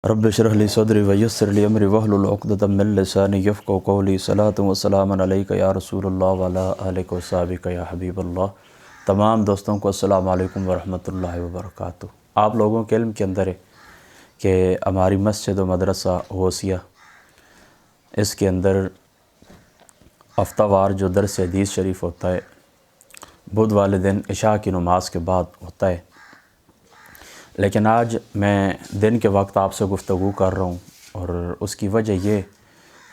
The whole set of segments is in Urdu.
رب اشرح لی صدری ویسر لی امری واحلل عقدۃ من لسانی یفقهوا قولی صلاۃ و سلام علیک یا رسول اللہ وعلی آلک و صحبک یا حبیب اللہ۔ تمام دوستوں کو السلام علیکم ورحمۃ اللہ وبرکاتہ۔ آپ لوگوں کے علم کے اندر ہے کہ ہماری مسجد و مدرسہ غوثیہ اس کے اندر ہفتہ وار جو درس حدیث شریف ہوتا ہے بدھ والے دن عشاء کی نماز کے بعد ہوتا ہے، لیکن آج میں دن کے وقت آپ سے گفتگو کر رہا ہوں، اور اس کی وجہ یہ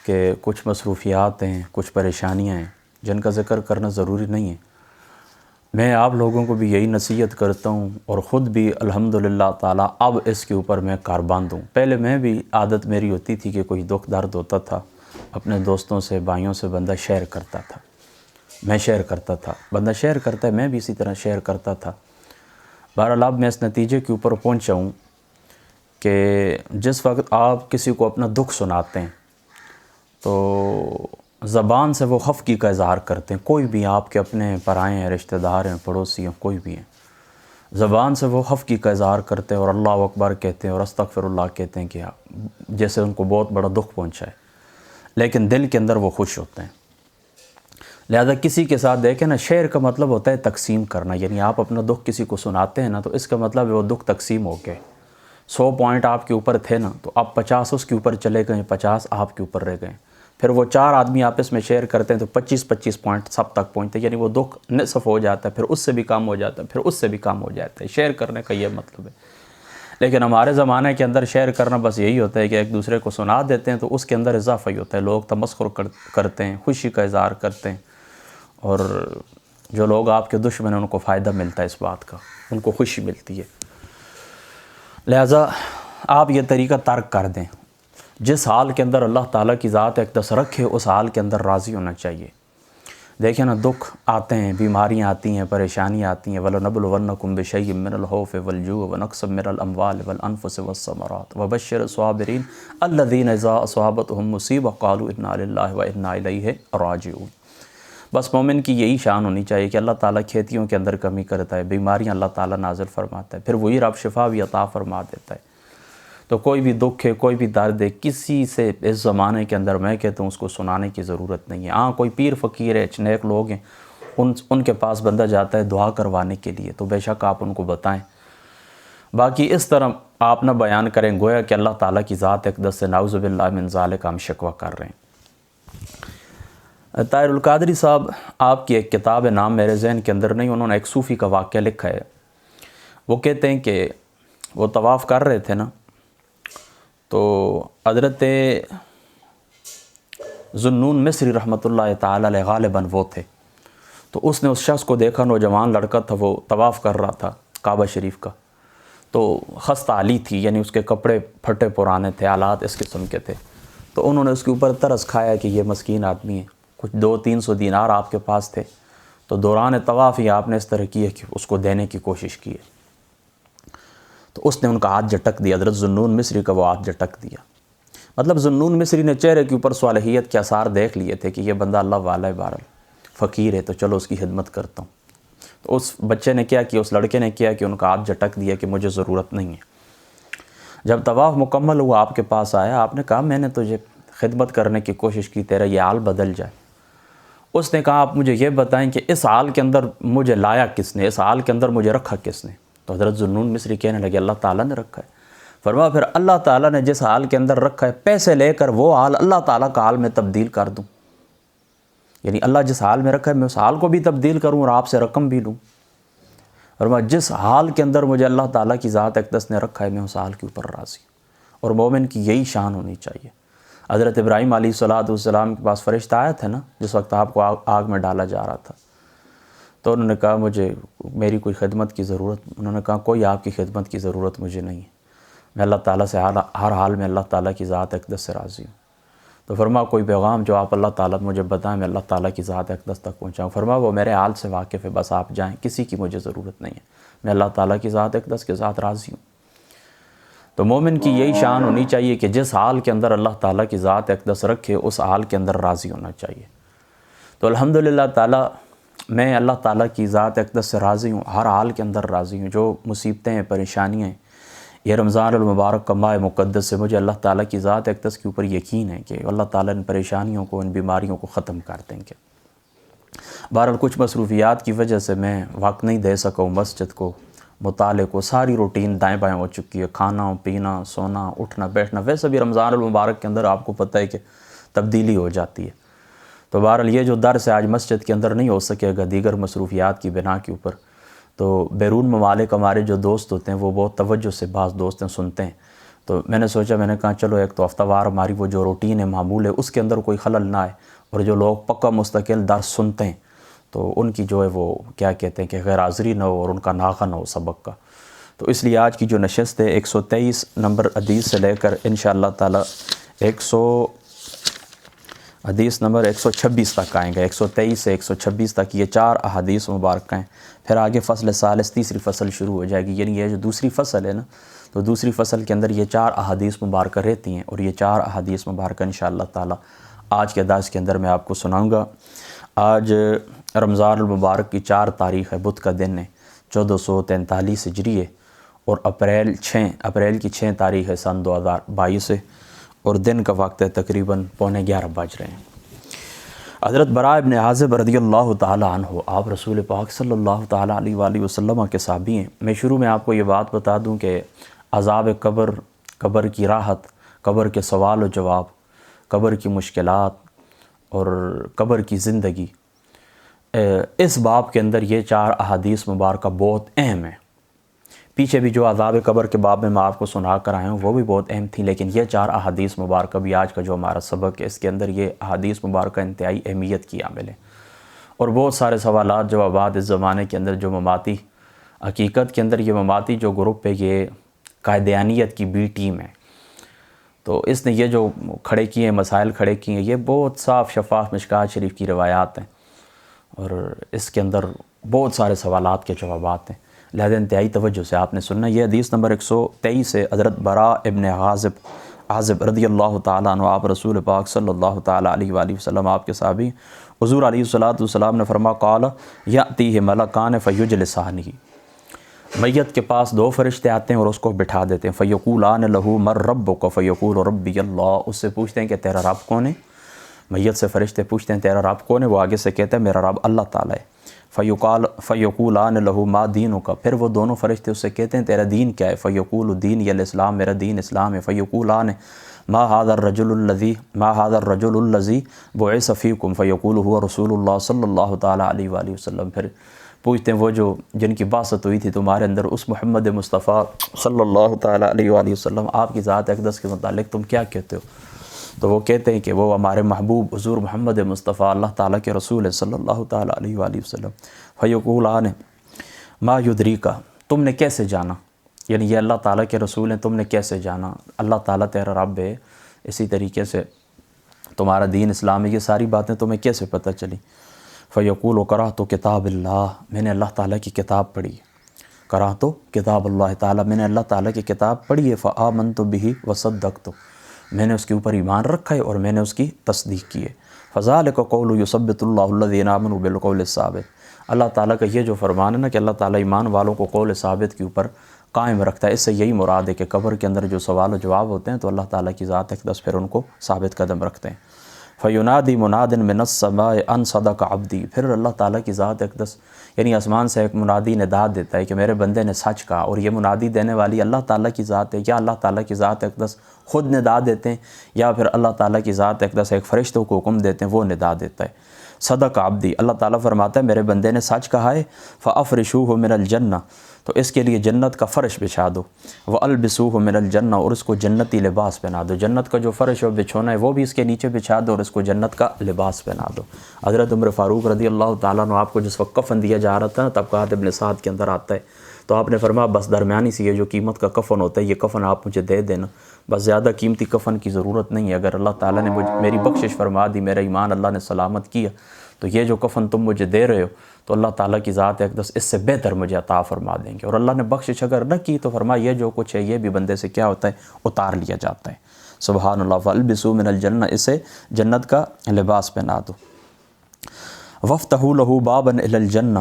کہ کچھ مصروفیات ہیں، کچھ پریشانیاں ہیں جن کا ذکر کرنا ضروری نہیں ہے۔ میں آپ لوگوں کو بھی یہی نصیحت کرتا ہوں، اور خود بھی الحمدللہ تعالیٰ اب اس کے اوپر میں کاربند ہوں۔ پہلے میں بھی عادت میری ہوتی تھی کہ کوئی دکھ درد ہوتا تھا اپنے دوستوں سے، بھائیوں سے بندہ شیئر کرتا تھا، میں شیئر کرتا تھا، بندہ شیئر کرتا ہے، میں بھی اسی طرح شیئر کرتا تھا۔ بہرحال اب میں اس نتیجے کے اوپر پہنچا ہوں کہ جس وقت آپ کسی کو اپنا دکھ سناتے ہیں تو زبان سے وہ خفگی کا اظہار کرتے ہیں، کوئی بھی آپ کے اپنے پرائے ہیں، رشتہ دار ہیں، پڑوسی ہیں، کوئی بھی ہیں، زبان سے وہ خفگی کا اظہار کرتے ہیں اور اللہ اکبر کہتے ہیں اور استغفر اللہ کہتے ہیں کہ جیسے ان کو بہت بڑا دکھ پہنچا ہے، لیکن دل کے اندر وہ خوش ہوتے ہیں۔ لہذا کسی کے ساتھ دیکھیں نا، شیئر کا مطلب ہوتا ہے تقسیم کرنا، یعنی آپ اپنا دکھ کسی کو سناتے ہیں نا تو اس کا مطلب ہے وہ دکھ تقسیم ہو گئے۔ 100 پوائنٹ آپ کے اوپر تھے نا تو اب 50 اس کے اوپر چلے گئے، 50 آپ کے اوپر رہ گئے۔ پھر وہ 4 آدمی آپس میں شیئر کرتے ہیں تو 25 پوائنٹ سب تک پہنچتے ہیں، یعنی وہ دکھ نصف ہو جاتا ہے، پھر اس سے بھی کم ہو جاتا ہے، پھر اس سے بھی کم ہو جاتا ہے۔ شیئر کرنے کا یہ مطلب ہے۔ لیکن ہمارے زمانے کے اندر شیئر کرنا بس یہی ہوتا ہے کہ ایک دوسرے کو سنا دیتے ہیں تو اس کے اندر اضافہ ہی ہوتا ہے، لوگ تمسخر کرتے ہیں، خوشی کا اظہار کرتے ہیں، اور جو لوگ آپ کے دشمن ہیں ان کو فائدہ ملتا ہے اس بات کا، ان کو خوشی ملتی ہے۔ لہٰذا آپ یہ طریقہ ترک کر دیں۔ جس حال کے اندر اللہ تعالیٰ کی ذات اقدس رکھے اس حال کے اندر راضی ہونا چاہیے۔ دیکھیں نا، دکھ آتے ہیں، بیماریاں آتی ہیں، پریشانیاں آتی ہیں، وَلَنَبْلُوَنَّكُمْ بِشَيْءٍ مِّنَ الْخَوْفِ وَالْجُوعِ وَنَقْصٍ مِّنَ الْأَمْوَالِ وَالْأَنفُسِ وَالثَّمَرَاتِ وَبَشِّرِ الصَّابِرِينَ الَّذِينَ إِذَا أَصَابَتْهُم مُّصِيبَةٌ قَالُوا إِنَّا لِلَّهِ وَإِنَّا إِلَيْهِ راجعون۔ بس مومن کی یہی شان ہونی چاہیے کہ اللہ تعالیٰ کھیتیوں کے اندر کمی کرتا ہے، بیماریاں اللہ تعالیٰ نازل فرماتا ہے، پھر وہی رب شفا بھی عطا فرما دیتا ہے۔ تو کوئی بھی دکھ ہے، کوئی بھی درد ہے، کسی سے اس زمانے کے اندر میں کہتا ہوں اس کو سنانے کی ضرورت نہیں ہے۔ ہاں کوئی پیر فقیر ہے، نیک لوگ ہیں، ان کے پاس بندہ جاتا ہے دعا کروانے کے لیے تو بے شک آپ ان کو بتائیں، باقی اس طرح آپ نہ بیان کریں گویا کہ اللہ تعالیٰ کی ذات اقدس سے نعوذ باللہ من ذالک ہم شکوہ کر رہے ہیں۔ طاہر القادری صاحب، آپ کی ایک کتاب ہے، نام میرے ذہن کے اندر نہیں، انہوں نے ایک صوفی کا واقعہ لکھا ہے۔ وہ کہتے ہیں کہ وہ طواف کر رہے تھے نا تو حضرت ذوالنون مصری رحمۃ اللہ تعالیٰ علیہ غالباً وہ تھے، تو اس نے اس شخص کو دیکھا، نوجوان لڑکا تھا، وہ طواف کر رہا تھا کعبہ شریف کا، تو خستہ حالی تھی، یعنی اس کے کپڑے پھٹے پرانے تھے، حالات اس قسم کے تھے، تو انہوں نے اس کے اوپر ترس کھایا کہ یہ مسکین آدمی ہے، کچھ 200-300 دینار آپ کے پاس تھے، تو دوران طواف ہی آپ نے اس طرح کیا کہ اس کو دینے کی کوشش کی ہے۔ تو اس نے ان کا ہاتھ جھٹک دیا، حضرت ذوالنون مصری کا وہ ہاتھ جھٹک دیا۔ مطلب ذوالنون مصری نے چہرے کے اوپر صالحیت کے آثار دیکھ لیے تھے کہ یہ بندہ اللہ والا ہے، بہرحال فقیر ہے، تو چلو اس کی خدمت کرتا ہوں۔ تو اس بچے نے کیا کیا، اس لڑکے نے کیا کہ ان کا ہاتھ جھٹک دیا کہ مجھے ضرورت نہیں ہے۔ جب طواف مکمل ہوا، آپ کے پاس آیا، آپ نے کہا میں نے تجھے خدمت کرنے کی کوشش کی، تیرا یہ حال بدل جائے۔ اس نے کہا آپ مجھے یہ بتائیں کہ اس حال کے اندر مجھے لایا کس نے، اس حال کے اندر مجھے رکھا کس نے؟ تو حضرت ذوالنون مصری کہنے لگے اللہ تعالیٰ نے رکھا ہے۔ فرمایا پھر اللہ تعالیٰ نے جس حال کے اندر رکھا ہے، پیسے لے کر وہ حال اللہ تعالیٰ کا حال میں تبدیل کر دوں؟ یعنی اللہ جس حال میں رکھا ہے میں اس حال کو بھی تبدیل کروں اور آپ سے رقم بھی لوں؟ فرمایا جس حال کے اندر مجھے اللہ تعالیٰ کی ذات اقدس نے رکھا ہے میں اس حال کے اوپر راضی ہوں، اور مومن کی یہی شان ہونی چاہیے۔ حضرت ابراہیم علیہ السلام کے پاس فرشتہ آیا تھا نا جس وقت آپ کو آگ میں ڈالا جا رہا تھا، تو انہوں نے کہا مجھے میری کوئی خدمت کی ضرورت، انہوں نے کہا کوئی آپ کی خدمت کی ضرورت مجھے نہیں ہے، میں اللہ تعالیٰ سے ہر حال میں اللہ تعالیٰ کی ذات اقدس سے راضی ہوں۔ تو فرمایا کوئی پیغام جو آپ اللہ تعالیٰ مجھے بتائیں میں اللہ تعالیٰ کی ذات اقدس تک پہنچاؤں۔ فرمایا وہ میرے حال سے واقف ہے، بس آپ جائیں، کسی کی مجھے ضرورت نہیں ہے، میں اللہ تعالیٰ کی ذات اقدس کے ساتھ راضی ہوں۔ تو مومن کی یہی شان ہونی چاہیے کہ جس حال کے اندر اللہ تعالیٰ کی ذات اقدس رکھے اس حال کے اندر راضی ہونا چاہیے۔ تو الحمدللہ تعالیٰ میں اللہ تعالیٰ کی ذات اقدس سے راضی ہوں، ہر حال کے اندر راضی ہوں۔ جو مصیبتیں ہیں، پریشانیاں ہیں، یہ رمضان المبارک کا ماہ مقدس سے مجھے اللہ تعالیٰ کی ذات اقدس کے اوپر یقین ہے کہ اللہ تعالیٰ ان پریشانیوں کو، ان بیماریوں کو ختم کر دیں گے۔ بہرحال کچھ مصروفیات کی وجہ سے میں وقت نہیں دے سکا ہوں مسجد کو، مطالعے کو، ساری روٹین دائیں بائیں ہو چکی ہے، کھانا پینا، سونا، اٹھنا بیٹھنا۔ ویسے بھی رمضان المبارک کے اندر آپ کو پتہ ہے کہ تبدیلی ہو جاتی ہے، تو بہرحال یہ جو درس ہے آج مسجد کے اندر نہیں ہو سکے گا دیگر مصروفیات کی بنا کے اوپر۔ تو بیرون ممالک ہمارے جو دوست ہوتے ہیں وہ بہت توجہ سے بعض دوست ہیں سنتے ہیں، تو میں نے سوچا، میں نے کہا چلو ایک تو ہفتہ وار ہماری وہ جو روٹین ہے معمول ہے اس کے اندر کوئی خلل نہ آئے، اور جو لوگ پکا مستقل درس سنتے ہیں تو ان کی جو ہے وہ کیا کہتے ہیں کہ غیر حاضری نہ ہو اور ان کا ناغہ نہ ہو سبق کا۔ تو اس لیے آج کی جو نشست ہے 123 نمبر حدیث سے لے کر انشاءاللہ تعالی حدیث نمبر 126 تک آئیں گے، 123 سے 126 تک یہ 4 احادیث مبارکہ ہیں۔ پھر آگے فصل ثالث، تیسری فصل شروع ہو جائے گی، یعنی یہ جو دوسری فصل ہے نا، تو دوسری فصل کے اندر یہ 4 احادیث مبارکہ رہتی ہیں، اور یہ 4 احادیث مبارکہ انشاءاللہ تعالی آج کے درس کے اندر میں آپ کو سناؤں گا۔ آج رمضان المبارک کی 4 تاریخ ہے، بدھ کا دن ہے، 1443 ہجری ہے، اور اپریل کی 6 تاریخ ہے سن 2022 ہے، اور دن کا وقت ہے تقریباً 11:15 بج رہے ہیں۔ حضرت براء ابن عازب رضی اللہ تعالی عنہ، آپ رسول پاک صلی اللہ تعالی علیہ وآلہ وسلم کے صحابی ہیں۔ میں شروع میں آپ کو یہ بات بتا دوں کہ عذاب قبر، قبر کی راحت، قبر کے سوال و جواب، قبر کی مشکلات اور قبر کی زندگی، اس باب کے اندر یہ 4 احادیث مبارکہ بہت اہم ہیں۔ پیچھے بھی جو عذاب قبر کے باب میں آپ کو سنا کر آیا ہوں وہ بھی بہت اہم تھیں، لیکن یہ 4 احادیث مبارکہ بھی آج کا جو ہمارا سبق ہے اس کے اندر یہ احادیث مبارکہ انتہائی اہمیت کی عامل ہیں، اور بہت سارے سوالات جوابات اس زمانے کے اندر جو مماتی، حقیقت کے اندر یہ مماتی جو گروپ ہے یہ قائدیانیت کی بی ٹیم ہے، تو اس نے یہ جو کھڑے کیے ہیں، مسائل کھڑے کیے ہیں، یہ بہت صاف شفاف مشکات شریف کی روایات ہیں، اور اس کے اندر بہت سارے سوالات کے جوابات ہیں، لہذا انتہائی توجہ سے آپ نے سننا۔ یہ حدیث نمبر 123 ہے، حضرت براء ابن عازب رضی اللہ تعالیٰ عنہ، آپ رسول پاک صلی اللہ تعالیٰ علیہ وآلہ وسلم آپ کے صحابی، حضور علیہ الصلوۃ نے فرمایا، قال یأتیہ ملکان فیجلسانہ، میت کے پاس 2 فرشتے آتے ہیں اور اس کو بٹھا دیتے ہیں، فیقولان لہ من ربک فیقول ربی اللہ، اس سے پوچھتے ہیں کہ تیرا رب کون ہے؟ میت سے فرشتے پوچھتے ہیں تیرا رب کون ہے؟ وہ آگے سے کہتا ہے میرا رب اللہ تعالیٰ ہے۔ فیقولان لہ ما دینک، پھر وہ دونوں فرشتے اس سے کہتے ہیں تیرا دین کیا ہے؟ فیقول دینی الاسلام، میرا دین اسلام ہے۔ فیقولان ما هذا الرجل الذی بعث فیکم، فیقول هو رسول اللہ صلی اللہ تعالیٰ علیہ وآلہ وسلم، پھر پوچھتے ہیں وہ جو جن کی بعثت ہوئی تھی تمہارے اندر، اس محمد مصطفیٰ صلی اللہ تعالیٰ علیہ وآلہ وسلم، آپ کی ذات اقدس کے متعلق تم کیا کہتے ہو؟ تو وہ کہتے ہیں کہ وہ ہمارے محبوب حضور محمد مصطفیٰ اللہ تعالیٰ کے رسول ہے صلی اللہ تعالیٰ علیہ وآلہ وسلم۔ فیقولان ما یدریک، تم نے کیسے جانا؟ یعنی یہ اللہ تعالیٰ کے رسول ہیں، تم نے کیسے جانا؟ اللہ تعالیٰ تیرا رب ہے، اسی طریقے سے تمہارا دین اسلام ہے، یہ ساری باتیں تمہیں کیسے پتہ چلی؟ فیقول قرأت کتاب اللہ، میں نے اللہ تعالیٰ کی کتاب پڑھی ہے، قرأت کتاب اللہ تعالیٰ، میں نے اللہ تعالیٰ کی کتاب پڑھی ہے، فآمنت بہ وصدقت، میں نے اس کے اوپر ایمان رکھا ہے اور میں نے اس کی تصدیق کی ہے۔ فذلک قول یثبت اللہ الذین آمنوا بالقول الثابت، اللہ تعالیٰ کا یہ جو فرمان ہے نا کہ اللہ تعالیٰ ایمان والوں کو قول ثابت کے اوپر قائم رکھتا ہے، اس سے یہی مراد ہے کہ قبر کے اندر جو سوال و جواب ہوتے ہیں تو اللہ تعالیٰ کی ذات اقدس پھر ان کو ثابت قدم رکھتے ہیں۔ فینادی مناد من السماء ان صدق عبدی، پھر اللہ تعالیٰ کی ذات اقدس یعنی آسمان سے ایک منادی ندا دیتا ہے کہ میرے بندے نے سچ کہا، اور یہ منادی دینے والی اللہ تعالیٰ کی ذات ہے، یا اللہ تعالیٰ کی ذات اقدس خود ندا دیتے ہیں، یا پھر اللہ تعالیٰ کی ذات اقدس ایک فرشتوں کو حکم دیتے ہیں وہ ندا دیتا ہے۔ صدق عبدی، اللہ تعالیٰ فرماتا ہے میرے بندے نے سچ کہا ہے، فافرشوہ من الجنہ، تو اس کے لیے جنت کا فرش بچھا دو، والبسوہ من الجنہ، اور اس کو جنتی لباس پہنا دو، جنت کا جو فرش و بچھونا ہے وہ بھی اس کے نیچے بچھا دو اور اس کو جنت کا لباس پہنا دو۔ حضرت عمر فاروق رضی اللہ تعالیٰ عنہ آپ کو جس وقت کفن دیا جا رہا تھا نا، طبقات ابن سعد کے اندر آتا ہے، تو آپ نے فرمایا بس درمیانی سی یہ جو قیمت کا کفن ہوتا ہے یہ کفن آپ مجھے دے دینا، بس زیادہ قیمتی کفن کی ضرورت نہیں ہے، اگر اللہ تعالیٰ نے میری بخشش فرما دی، میرا ایمان اللہ نے سلامت کیا، تو یہ جو کفن تم مجھے دے رہے ہو تو اللہ تعالیٰ کی ذات اقدس اس سے بہتر مجھے عطا فرما دیں گے، اور اللہ نے بخشش اگر نہ کی تو فرمایا یہ جو کچھ ہے یہ بھی بندے سے کیا ہوتا ہے، اتار لیا جاتا ہے۔ سبحان اللہ، فالبسوا من الجنہ، اسے جنت کا لباس پہنا دو۔ وفتحوا لہ بابا الی الجنہ،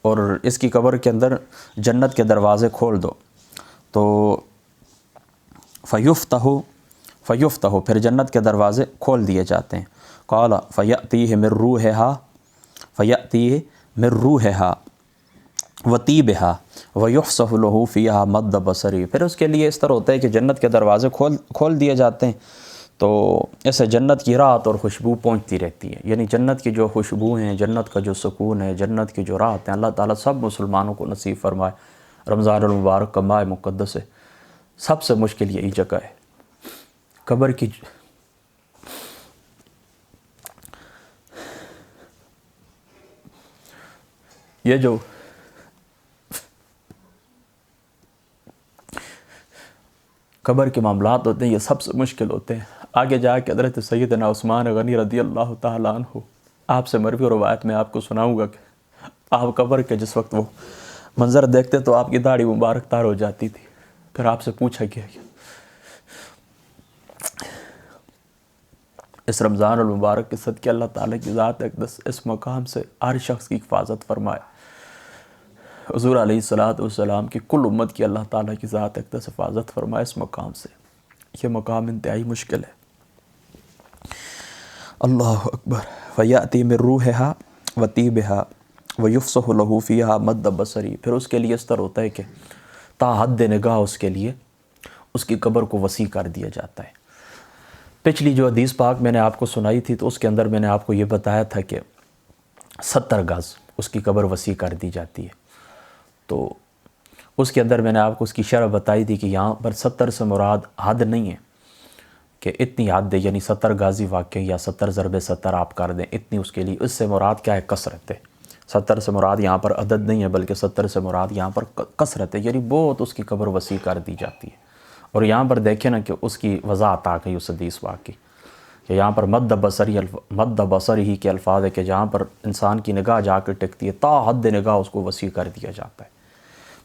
اور اس کی قبر کے اندر جنت کے دروازے کھول دو۔ تو فیفتح پھر جنت کے دروازے کھول دیے جاتے ہیں. قال فیأتیہ من روحہا وطیبہا ویفسح لہ فیہا مد بصری. پھر اس کے لیے اس طرح ہوتا ہے کہ جنت کے دروازے کھول دیے جاتے ہیں تو ایسے جنت کی رات اور خوشبو پہنچتی رہتی ہے. یعنی جنت کی جو خوشبو ہیں، جنت کا جو سکون ہے، جنت کی جو رات ہیں، اللہ تعالیٰ سب مسلمانوں کو نصیب فرمائے. رمضان المبارک کا ماہ مقدس ہے، سب سے مشکل یہی جگہ ہے. قبر کی یہ جو قبر کے معاملات ہوتے ہیں یہ سب سے مشکل ہوتے ہیں. آگے جا کے حضرت سیدنا عثمان غنی رضی اللہ تعالیٰ عنہ آپ سے مروی روایت میں آپ کو سناؤں گا کہ آپ قبر کے جس وقت وہ منظر دیکھتے تو آپ کی داڑھی مبارک تار ہو جاتی تھی. پھر آپ سے پوچھا گیا کہ اس رمضان المبارک کے صدقے اللہ تعالیٰ کی ذات اقدس اس مقام سے ہر شخص کی حفاظت فرمائے. حضور علیہ السلام کی کل امت کی اللہ تعالیٰ کی ذات اقدس حفاظت فرمائے اس مقام سے. یہ مقام انتہائی مشکل ہے. اللہ اکبر. فیأتی من روحہا وطیبہا ویفسح لہ فیہا مد بصری. پھر اس کے لیے اس طرح ہوتا ہے کہ تا حد نگاہ اس کے لیے اس کی قبر کو وسیع کر دیا جاتا ہے. پچھلی جو حدیث پاک میں نے آپ کو سنائی تھی تو اس کے اندر میں نے آپ کو یہ بتایا تھا کہ 70 گز اس کی قبر وسیع کر دی جاتی ہے. تو اس کے اندر میں نے آپ کو اس کی شرح بتائی تھی کہ یہاں پر 70 سے مراد حد نہیں ہے کہ اتنی حد دے، یعنی 70 غازی واقع یا 70 ضرب 70 آپ کر دیں اتنی اس کے لیے. اس سے مراد کیا ہے؟ کثرت ہے. 70 سے مراد یہاں پر عدد نہیں ہے بلکہ 70 سے مراد یہاں پر کثرت ہے، یعنی بہت اس کی قبر وسیع کر دی جاتی ہے. اور یہاں پر دیکھیں نا کہ اس کی وضاحت آ گئی اس حدیث پاک کی کہ یہاں پر مد بصر ہی کے الفاظ ہے کہ جہاں پر انسان کی نگاہ جا کے ٹکتی ہے تا حد نگاہ اس کو وسیع کر دیا جاتا ہے.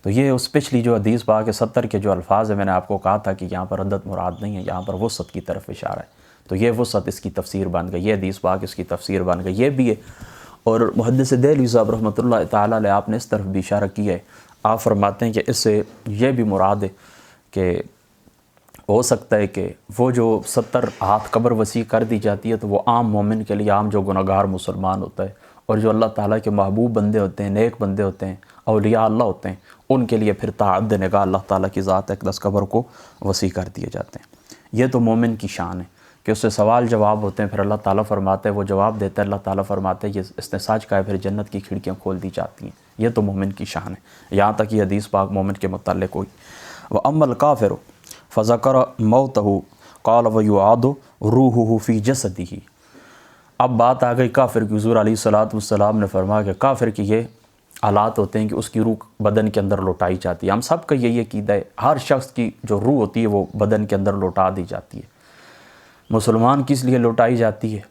تو یہ اس پچھلی جو حدیث پاک ہے 70 کے جو الفاظ ہیں میں نے آپ کو کہا تھا کہ یہاں پر عدد مراد نہیں ہے، یہاں پر وسعت کی طرف اشارہ ہے. تو یہ وسعت اس کی تفسیر بن گئی، یہ حدیث پاک اس کی تفسیر بن گئی. یہ بھی ہے. اور محدث دہلوی صاحب رحمۃ اللہ تعالیٰ علیہ آپ نے اس طرف بھی اشارہ کیا ہے. آپ فرماتے ہیں کہ اس سے یہ بھی مراد ہے کہ ہو سکتا ہے کہ وہ جو 70 ہاتھ قبر وسیع کر دی جاتی ہے تو وہ عام مومن کے لیے، عام جو گناہگار مسلمان ہوتا ہے اور جو اللہ تعالیٰ کے محبوب بندے ہوتے ہیں، نیک بندے ہوتے ہیں، اولیاء اللہ ہوتے ہیں، ان کے لیے پھر تعدد نگاہ اللہ تعالیٰ کی ذات اقدس قبر کو وسیع کر دیے جاتے ہیں. یہ تو مومن کی شان ہے کہ اس سے سوال جواب ہوتے ہیں، پھر اللہ تعالیٰ فرماتے ہیں وہ جواب دیتا ہے، اللہ تعالیٰ فرماتے ہیں یہ اس نے سچ کہا ہے، پھر جنت کی کھڑکیاں کھول دی جاتی ہیں. یہ تو مومن کی شان ہے. یہاں تک یہ حدیث پاک مومن کے متعلق ہوئی. وَأَمَّا الْكَافِرُ فَذَكَرَ مَوْتَهُ قَالَ وَيُعَادُ رُوحُهُ فِي جَسَدِهِ. اب بات آ گئی کافر کی. حضور علیہ السلام نے فرمایا کہ کافر کی یہ حالات ہوتے ہیں کہ اس کی روح بدن کے اندر لوٹائی جاتی ہے. ہم سب کا یہی عقیدہ ہے، ہر شخص کی جو روح ہوتی ہے وہ بدن کے اندر لوٹا دی جاتی ہے. مسلمان کس لیے لوٹائی جاتی ہے؟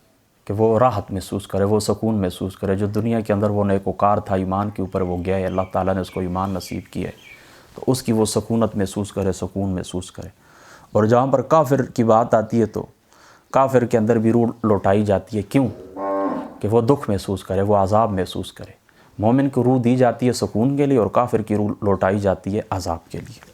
کہ وہ راحت محسوس کرے، وہ سکون محسوس کرے. جو دنیا کے اندر وہ نیکوکار تھا، ایمان کے اوپر وہ گیا ہے، اللہ تعالیٰ نے اس کو ایمان نصیب کیا ہے، تو اس کی وہ سکونت محسوس کرے، سکون محسوس کرے. اور جہاں پر کافر کی بات آتی ہے تو کافر کے اندر بھی روح لوٹائی جاتی ہے. کیوں؟ کہ وہ دکھ محسوس کرے، وہ عذاب محسوس کرے. مومن کو روح دی جاتی ہے سکون کے لیے اور کافر کی روح لوٹائی جاتی ہے عذاب کے لیے.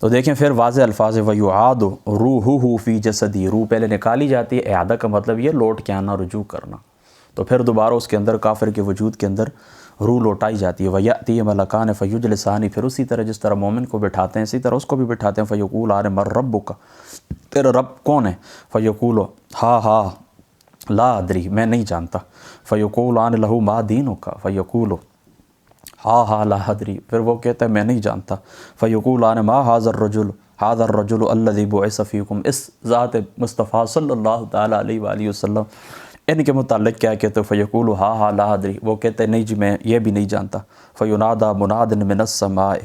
تو دیکھیں پھر واضح الفاظ وَيُعَادُ رُوحُهُ فِي جَسَدِهِ. روح پہلے نکالی جاتی ہے، اعادہ کا مطلب یہ لوٹ کے آنا، رجوع کرنا. تو پھر دوبارہ اس کے اندر کافر کے وجود کے اندر روح لوٹائی جاتی ہے. وَيَأْتِي مَلَكَانِ فَيُجْلِسَانِ. پھر اسی طرح جس طرح مومن کو بٹھاتے ہیں اسی طرح اس کو بھی بٹھاتے ہیں. فَيَقُولَانِ مَن رَبُّكَ. تیرا رب کون ہے؟ فَيَقُولُ ہا لا ادری، میں نہیں جانتا. فَيَقُولَانِ لَهُ مَا دِينُكَ. فَيَقُولُ ہا لا ادری، پھر وہ کہتا ہے میں نہیں جانتا. فَيَقُولَانِ مَا هَذَا الرَّجُلُ الَّذِي بُعِثَ فِيكُمْ. اس ذات مصطفیٰ صلی اللہ تعالیٰ علیہ وآلہ وسلم ان کے متعلق کیا کہتے ہیں؟ فَيَقُولُ ہا لا ادری، وہ کہتے ہیں نہیں جی میں یہ بھی نہیں جانتا. فَيُنَادَى مُنَادٍ مِّنَ السَّمَاءِ.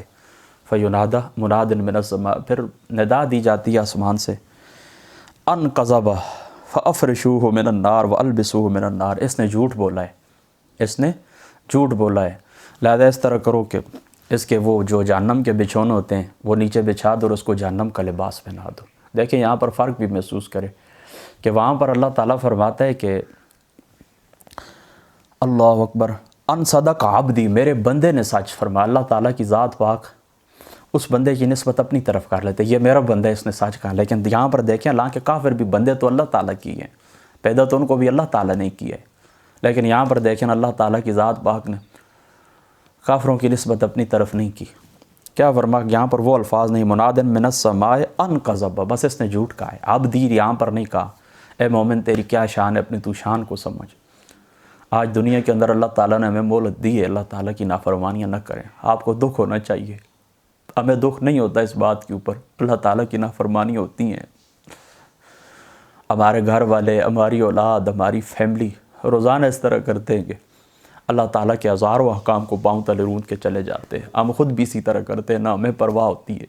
فَيُنَادَى مُنَادٍ مِّنَ السَّمَاءِ. پھر ندا دی جاتی ہے آسمان سے ان کذب فَأَفْرِشُوهُ مِنَ النَّارِ وَأَلْبِسُوهُ مِنَ النَّارِ. اس نے جھوٹ بولا ہے، اس نے جھوٹ بولا ہے، لہذا اس طرح کرو کہ اس کے وہ جو جہنم کے بچھونے ہوتے ہیں وہ نیچے بچھا دو اور اس کو جہنم کا لباس پہنا دو. دیکھیں یہاں پر فرق بھی محسوس کرے کہ وہاں پر اللہ تعالیٰ فرماتا ہے کہ اللہ اکبر ان صدق عبدی، میرے بندے نے سچ فرمایا. اللہ تعالیٰ کی ذات پاک اس بندے کی نسبت اپنی طرف کر لیتے یہ میرا بندہ ہے، اس نے سچ کہا. لیکن یہاں پر دیکھیں اللہ کے کافر بھی بندے تو اللہ تعالیٰ کی ہیں، پیدا تو ان کو بھی اللہ تعالیٰ نے کیا ہے. لیکن یہاں پر دیکھیں اللہ تعالیٰ کی ذات پاک نے کافروں کی نسبت اپنی طرف نہیں کی. کیا فرما یہاں پر وہ الفاظ نہیں منادن من السماء ان کذب، بس اس نے جھوٹ کہا ہے. اب دیر یہاں پر نہیں کہا اے مومن تیری کیا شان ہے، اپنی تو شان کو سمجھ. آج دنیا کے اندر اللہ تعالیٰ نے ہمیں مہلت دی ہے، اللہ تعالیٰ کی نافرمانیاں نہ کریں. آپ کو دکھ ہونا چاہیے، ہمیں دکھ نہیں ہوتا اس بات کے اوپر اللہ تعالیٰ کی نافرمانی ہوتی ہیں. ہمارے گھر والے، ہماری اولاد، ہماری فیملی روزانہ اس طرح کرتے ہیں کہ اللہ تعالیٰ کے ہزاروں احکام کو پاؤں تلے روند کے چلے جاتے ہیں. ہم خود بھی اسی طرح کرتے ہیں، نہ ہمیں پرواہ ہوتی ہے،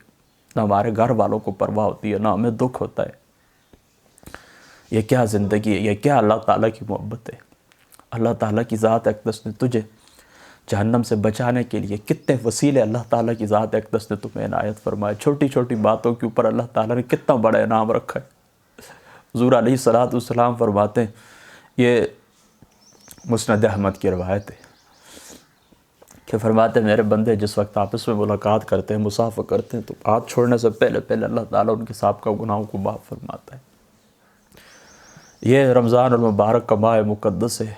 نہ ہمارے گھر والوں کو پرواہ ہوتی ہے، نہ ہمیں دکھ ہوتا ہے. یہ کیا زندگی ہے، یہ کیا اللہ تعالیٰ کی محبت ہے. اللہ تعالیٰ کی ذات اقدس نے تجھے جہنم سے بچانے کے لیے کتنے وسیلے اللہ تعالیٰ کی ذات اقدس نے تمہیں عنایت فرمائے. چھوٹی چھوٹی باتوں کے اوپر اللہ تعالیٰ نے کتنا بڑا انعام رکھا ہے. حضور علیہ الصلوۃ والسلام فرماتے ہیں، یہ مسند احمد کی روایت ہے کہ فرماتے ہیں میرے بندے جس وقت آپس میں ملاقات کرتے ہیں، مصافحہ کرتے ہیں، تو ہاتھ چھوڑنے سے پہلے پہلے اللہ تعالیٰ ان کے سابقہ گناہوں کو معاف فرماتا ہے. یہ رمضان المبارک کا ماہ مقدس ہے،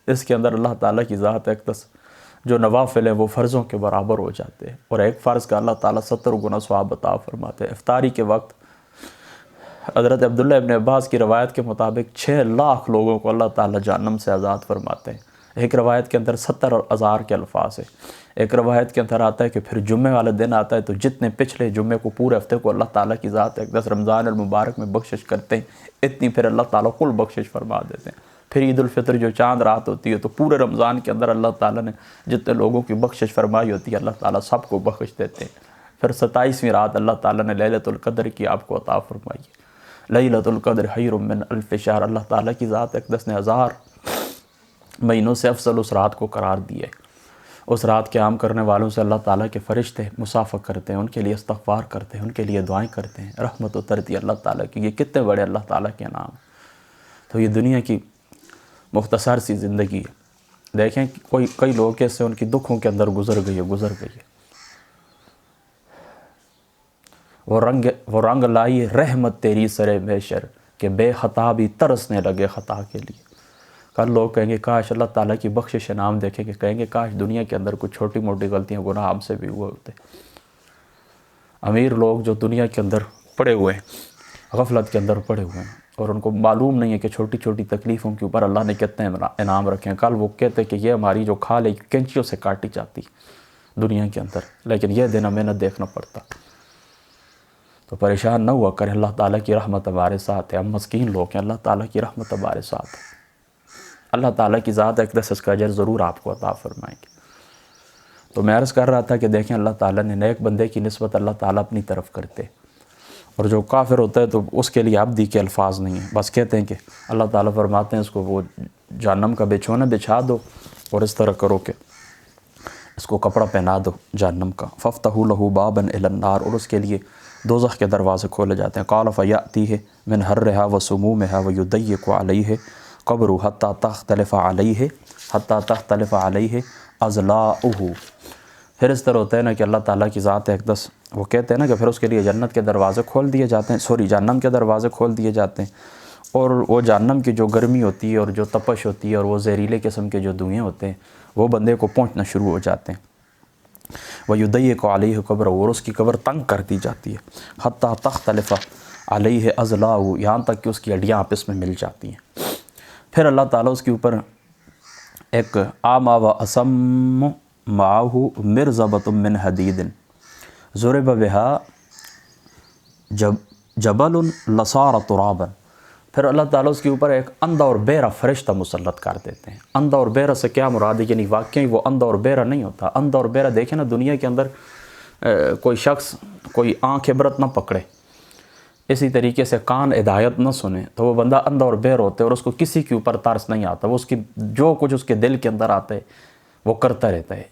اس کے اندر اللہ تعالیٰ کی ذات اقدس جو نوافل ہیں وہ فرضوں کے برابر ہو جاتے ہیں، اور ایک فرض کا اللہ تعالیٰ 70 گنا ثواب عطا فرماتے ہیں. افطاری کے وقت حضرت عبداللہ ابن عباس کی روایت کے مطابق 6 لاکھ لوگوں کو اللہ تعالیٰ جہنم سے آزاد فرماتے ہیں. ایک روایت کے اندر 70,000 کے الفاظ ہیں. ایک روایت کے اندر آتا ہے کہ پھر جمعے والے دن آتا ہے تو جتنے پچھلے جمعے کو پورے ہفتے کو اللہ تعالیٰ کی ذات اقدس رمضان المبارک میں بخشش کرتے ہیں، اتنی پھر اللہ تعالیٰ کل بخشش فرما دیتے ہیں. پھر عید الفطر جو چاند رات ہوتی ہے تو پورے رمضان کے اندر اللہ تعالیٰ نے جتنے لوگوں کی بخشش فرمائی ہوتی ہے اللہ تعالیٰ سب کو بخش دیتے ہیں. پھر 27ویں رات اللہ تعالیٰ نے لیلۃ القدر کی آپ کو عطا فرمائی ہے. لیلۃ القدر خیر من الف شہر، اللہ تعالیٰ کی ذات اقدس نے 1000 مہینوں سے افضل اس رات کو قرار دیا ہے. اس رات قیام کرنے والوں سے اللہ تعالیٰ کے فرشتے مصافحہ کرتے ہیں، ان کے لیے استغفار کرتے ہیں، ان کے لیے دعائیں کرتے ہیں، رحمت اترتی ہے اللہ تعالیٰ کی. یہ کتنے بڑے اللہ تعالیٰ کے انعام. تو یہ دنیا کی مختصر سی زندگی ہے. دیکھیں کئی لوگ ایسے ان کی دکھوں کے اندر گزر گئی ہے. وہ رنگ لائی رحمت تیری سرے محشر کہ بے خطا بھی ترسنے لگے خطا کے لیے. کل لوگ کہیں گے کاش اللہ تعالیٰ کی بخشش انعام دیکھیں گے، کہیں گے کاش دنیا کے اندر کچھ چھوٹی موٹی غلطیاں گناہ ہم سے بھی ہوئے ہوتے. امیر لوگ جو دنیا کے اندر پڑے ہوئے ہیں، غفلت کے اندر پڑے ہوئے ہیں، اور ان کو معلوم نہیں ہے کہ چھوٹی چھوٹی تکلیفوں کے اوپر اللہ نے کتنے انعام رکھے ہیں. کل وہ کہتے کہ یہ ہماری جو کھال ہے کینچیوں سے کاٹی جاتی دنیا کے اندر، لیکن یہ دن ہمیں نہ دیکھنا پڑتا. تو پریشان نہ ہوا کریں، اللہ تعالیٰ کی رحمت ہمارے ساتھ ہے. ہم مسکین لوگ ہیں، اللہ تعالیٰ کی رحمت ہمارے ساتھ ہے. اللہ تعالیٰ کی ذات اقدس اس کا اجر ضرور آپ کو عطا فرمائیں گے. تو میں عرض کر رہا تھا کہ دیکھیں اللہ تعالیٰ نے نیک بندے کی نسبت اللہ تعالیٰ اپنی طرف کرتے، اور جو کافر ہوتا ہے تو اس کے لیے عبدی کے الفاظ نہیں ہیں. بس کہتے ہیں کہ اللہ تعالیٰ فرماتے ہیں اس کو وہ جہنم کا بچھونا بچھا دو اور اس طرح کرو کہ اس کو کپڑا پہنا دو جہنم کا. فَافْتَحُوا لَهُ بَابًا إِلَى النَّارِ، اور اس کے لیے دوزخ کے دروازے کھولے جاتے ہیں. قَالَ فَيَأْتِيهِ مِنْ حَرِّهَا وَسُمُومِهَا وَيُضَيِّقُ عَلَيْهِ قَبْرُهُ حَتَّى تَخْتَلِفَ عَلَيْهِ أَضْلَاعُهُ. پھر اس طرح ہوتا ہے نا کہ اللہ تعالیٰ کی ذات اقدس وہ کہتے ہیں نا کہ پھر اس کے لیے جنت کے دروازے کھول دیے جاتے ہیں، جہنم کے دروازے کھول دیے جاتے ہیں، اور وہ جہنم کی جو گرمی ہوتی ہے اور جو تپش ہوتی ہے اور وہ زہریلے قسم کے جو دھوئیں ہوتے ہیں وہ بندے کو پہنچنا شروع ہو جاتے ہیں. وَيُضَيِّقُ عَلَيْهِ قَبْرَهُ، اور اس کی قبر تنگ کر دی جاتی ہے. حَتَّى تَخْتَلِفَ عَلَيْهِ أَضْلَاعُهُ، یہاں تک کہ اس کی ہڈیاں آپس میں مل جاتی ہیں. پھر اللہ تعالیٰ اس کے اوپر ایک آما و اسم معه مرزبۃ من حدید ضرب بها جبل لصار ترابا. پھر اللہ تعالیٰ اس کے اوپر ایک اندھا اور بہرا فرشتہ مسلط کر دیتے ہیں. اندھا اور بہرا سے کیا مراد ہے؟ یعنی واقعی وہ اندھا اور بہرا نہیں ہوتا. اندھا اور بہرا دیکھیں نا دنیا کے اندر کوئی شخص کوئی آنکھ عبرت نہ پکڑے، اسی طریقے سے کان ہدایت نہ سنے، تو وہ بندہ اندھا اور بہر ہوتا ہے اور اس کو کسی کے اوپر ترس نہیں آتا. وہ اس کی جو کچھ اس کے دل کے اندر آتا ہے وہ کرتا رہتا ہے.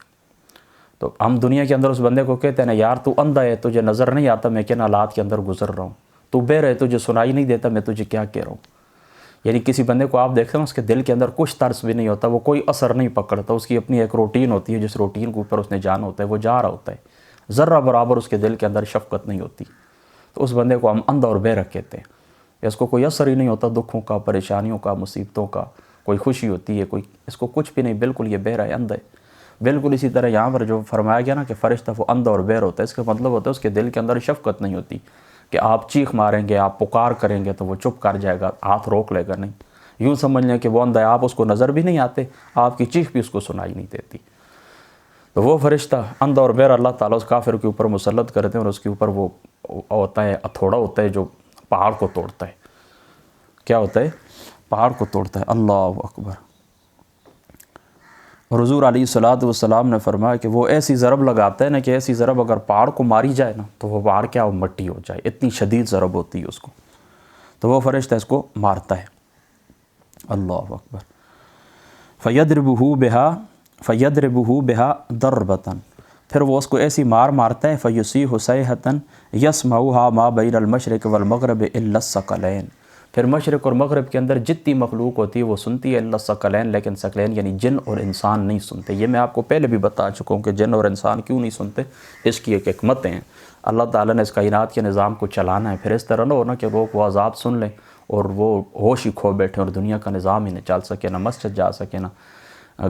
تو ہم دنیا کے اندر اس بندے کو کہتے ہیں نا یار تو اندھا ہے، تجھے نظر نہیں آتا میں کن حالات کے اندر گزر رہا ہوں، تو بہر ہے تجھے سنائی نہیں دیتا میں تجھے کیا کہہ رہا ہوں. یعنی کسی بندے کو آپ دیکھتے ہیں اس کے دل کے اندر کچھ ترس بھی نہیں ہوتا، وہ کوئی اثر نہیں پکڑتا، اس کی اپنی ایک روٹین ہوتی ہے، جس روٹین کے اوپر اس نے جانا ہوتا ہے وہ جا رہا ہوتا ہے. ذرہ برابر اس کے دل کے اندر شفقت نہیں ہوتی، تو اس بندے کو ہم اندھا اور بہرہ کہتے ہیں۔ اس کو کوئی اثر ہی نہیں ہوتا دکھوں کا، پریشانیوں کا، مصیبتوں کا، کوئی خوشی ہوتی ہے، کوئی اس کو کچھ بھی نہیں، بالکل یہ بہرہ ہے، اندھا ہے۔ بالکل اسی طرح یہاں پر جو فرمایا گیا نا کہ فرشتہ وہ اندھا اور بہر ہوتا ہے، اس کا مطلب ہوتا ہے اس کے دل کے اندر شفقت نہیں ہوتی کہ آپ چیخ ماریں گے، آپ پکار کریں گے تو وہ چپ کر جائے گا، ہاتھ روک لے گا، نہیں، یوں سمجھ لیں کہ وہ اندھا ہے، آپ اس کو نظر بھی نہیں آتے، آپ کی چیخ بھی اس کو سنائی نہیں دیتی۔ تو وہ فرشتہ اندھا اور بہر اللہ تعالیٰ اس کافر کے اوپر مسلط کرتے ہیں، اور اس کے اوپر وہ ہوتا ہے ہتھوڑا ہوتا ہے جو پہاڑ کو توڑتا ہے۔ کیا ہوتا ہے؟ پہاڑ کو توڑتا ہے۔ اللہ اکبر۔ اور حضور علیہ الصلوۃ والسلام نے فرمایا کہ وہ ایسی ضرب لگاتا ہے نا کہ ایسی ضرب اگر پہاڑ کو ماری جائے نا تو وہ پہاڑ کیا، وہ مٹی ہو جائے، اتنی شدید ضرب ہوتی ہے اس کو، تو وہ فرشتہ اس کو مارتا ہے۔ اللہ اکبر۔ فَيَضْرِبُهُ بِهَا ضَرْبَةً، پھر وہ اس کو ایسی مارتا ہے، فَيُصِيحُ صَيْحَةً يَسْمَعُهَا مَا بَيْنَ الْمَشْرِقِ وَالْمَغْرِبِ إِلَّا الثَّقَلَيْنِ، پھر مشرق اور مغرب کے اندر جتنی مخلوق ہوتی ہے وہ سنتی ہے، الا الثقلین، لیکن ثقلین یعنی جن اور انسان نہیں سنتے۔ یہ میں آپ کو پہلے بھی بتا چکا ہوں کہ جن اور انسان کیوں نہیں سنتے، اس کی ایک حکمتیں ہیں۔ اللہ تعالیٰ نے اس کائنات کے نظام کو چلانا ہے، پھر اس طرح نہ ہونا کہ لوگ وہ عذاب سن لیں اور وہ ہوش ہی کھو بیٹھیں اور دنیا کا نظام ہی نہ چل سکے، نہ مسجد جا سکے، نہ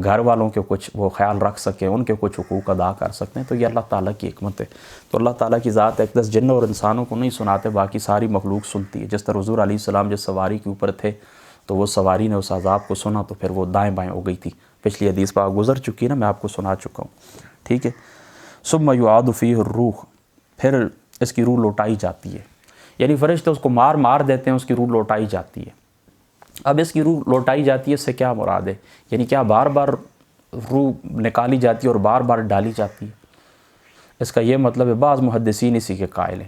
گھر والوں کے کچھ وہ خیال رکھ سکیں، ان کے کچھ حقوق ادا کر سکتے ہیں۔ تو یہ اللہ تعالیٰ کی حکمت ہے۔ تو اللہ تعالیٰ کی ذات اقدس جن اور انسانوں کو نہیں سناتے، باقی ساری مخلوق سنتی ہے۔ جس طرح حضور علیہ السلام جس سواری کے اوپر تھے تو وہ سواری نے اس عذاب کو سنا تو پھر وہ دائیں بائیں ہو گئی تھی، پچھلی حدیث پاک گزر چکی ہے نا، میں آپ کو سنا چکا ہوں، ٹھیک ہے۔ ثم یعاد فیہ الروح، پھر اس کی روح لوٹائی جاتی ہے، یعنی فرشتے اس کو مار دیتے ہیں، اس کی روح لوٹائی جاتی ہے۔ اب اس کی روح لوٹائی جاتی ہے، اس سے کیا مراد ہے؟ یعنی کیا بار بار روح نکالی جاتی ہے اور بار بار ڈالی جاتی ہے؟ اس کا یہ مطلب ہے، بعض محدثین اسی کے قائل ہیں،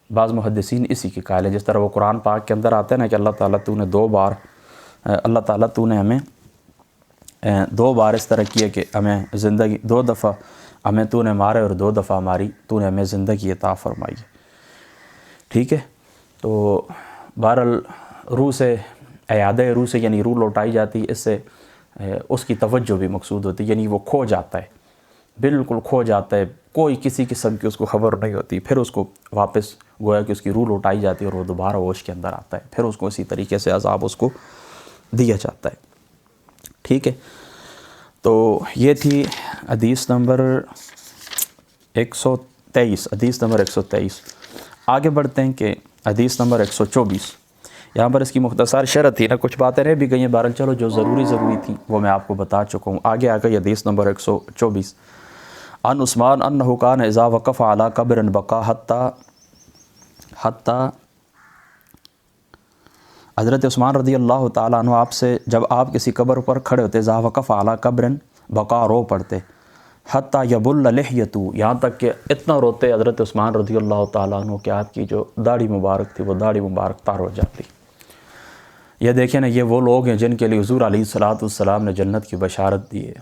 بعض محدثین اسی کے قائل ہیں، جس طرح وہ قرآن پاک کے اندر آتا ہے نا کہ اللہ تعالیٰ تو نے ہمیں دو بار اس طرح کیا کہ ہمیں زندگی، دو دفعہ ہمیں تو نے مارے اور دو دفعہ تو نے ہمیں زندگی عطا فرمائی ہے، ٹھیک ہے۔ تو بہرحال روح سے، اعادہ روح سے یعنی روح لوٹائی جاتی ہے، اس سے اس کی توجہ بھی مقصود ہوتی ہے، یعنی وہ کھو جاتا ہے، بالکل کھو جاتا ہے، کوئی کسی قسم کی اس کو خبر نہیں ہوتی، پھر اس کو واپس گویا کہ اس کی روح لوٹائی جاتی ہے اور وہ دوبارہ ہوش کے اندر آتا ہے، پھر اس کو اسی طریقے سے عذاب اس کو دیا جاتا ہے، ٹھیک ہے۔ تو یہ تھی حدیث نمبر 123، حدیث نمبر 123۔ آگے بڑھتے ہیں کہ حدیث نمبر 124، یہاں پر اس کی مختصر شرح تھی نا، کچھ باتیں رہ بھی گئی ہیں، بہرحال چلو جو ضروری تھی وہ میں آپ کو بتا چکا ہوں۔ آگے گئی حدیث نمبر 124۔ عن عثمان انہ کان اذا وقف علی قبر بقا حتی حضرت عثمان رضی اللہ تعالیٰ عنہ آپ سے جب آپ کسی قبر پر کھڑے ہوتے، اذا وقف علی قبر بقا رو پڑھتے، حتی یبل لحیتہ، یہاں تک کہ اتنا روتے حضرت عثمان رضی اللہ تعالیٰ عنہ کہ آپ کی جو داڑھی مبارک تھی وہ داڑھی مبارک تار ہو جاتی۔ یہ دیکھیں نا، یہ وہ لوگ ہیں جن کے لیے حضور علیہ الصلوۃ والسلام نے جنت کی بشارت دی ہے۔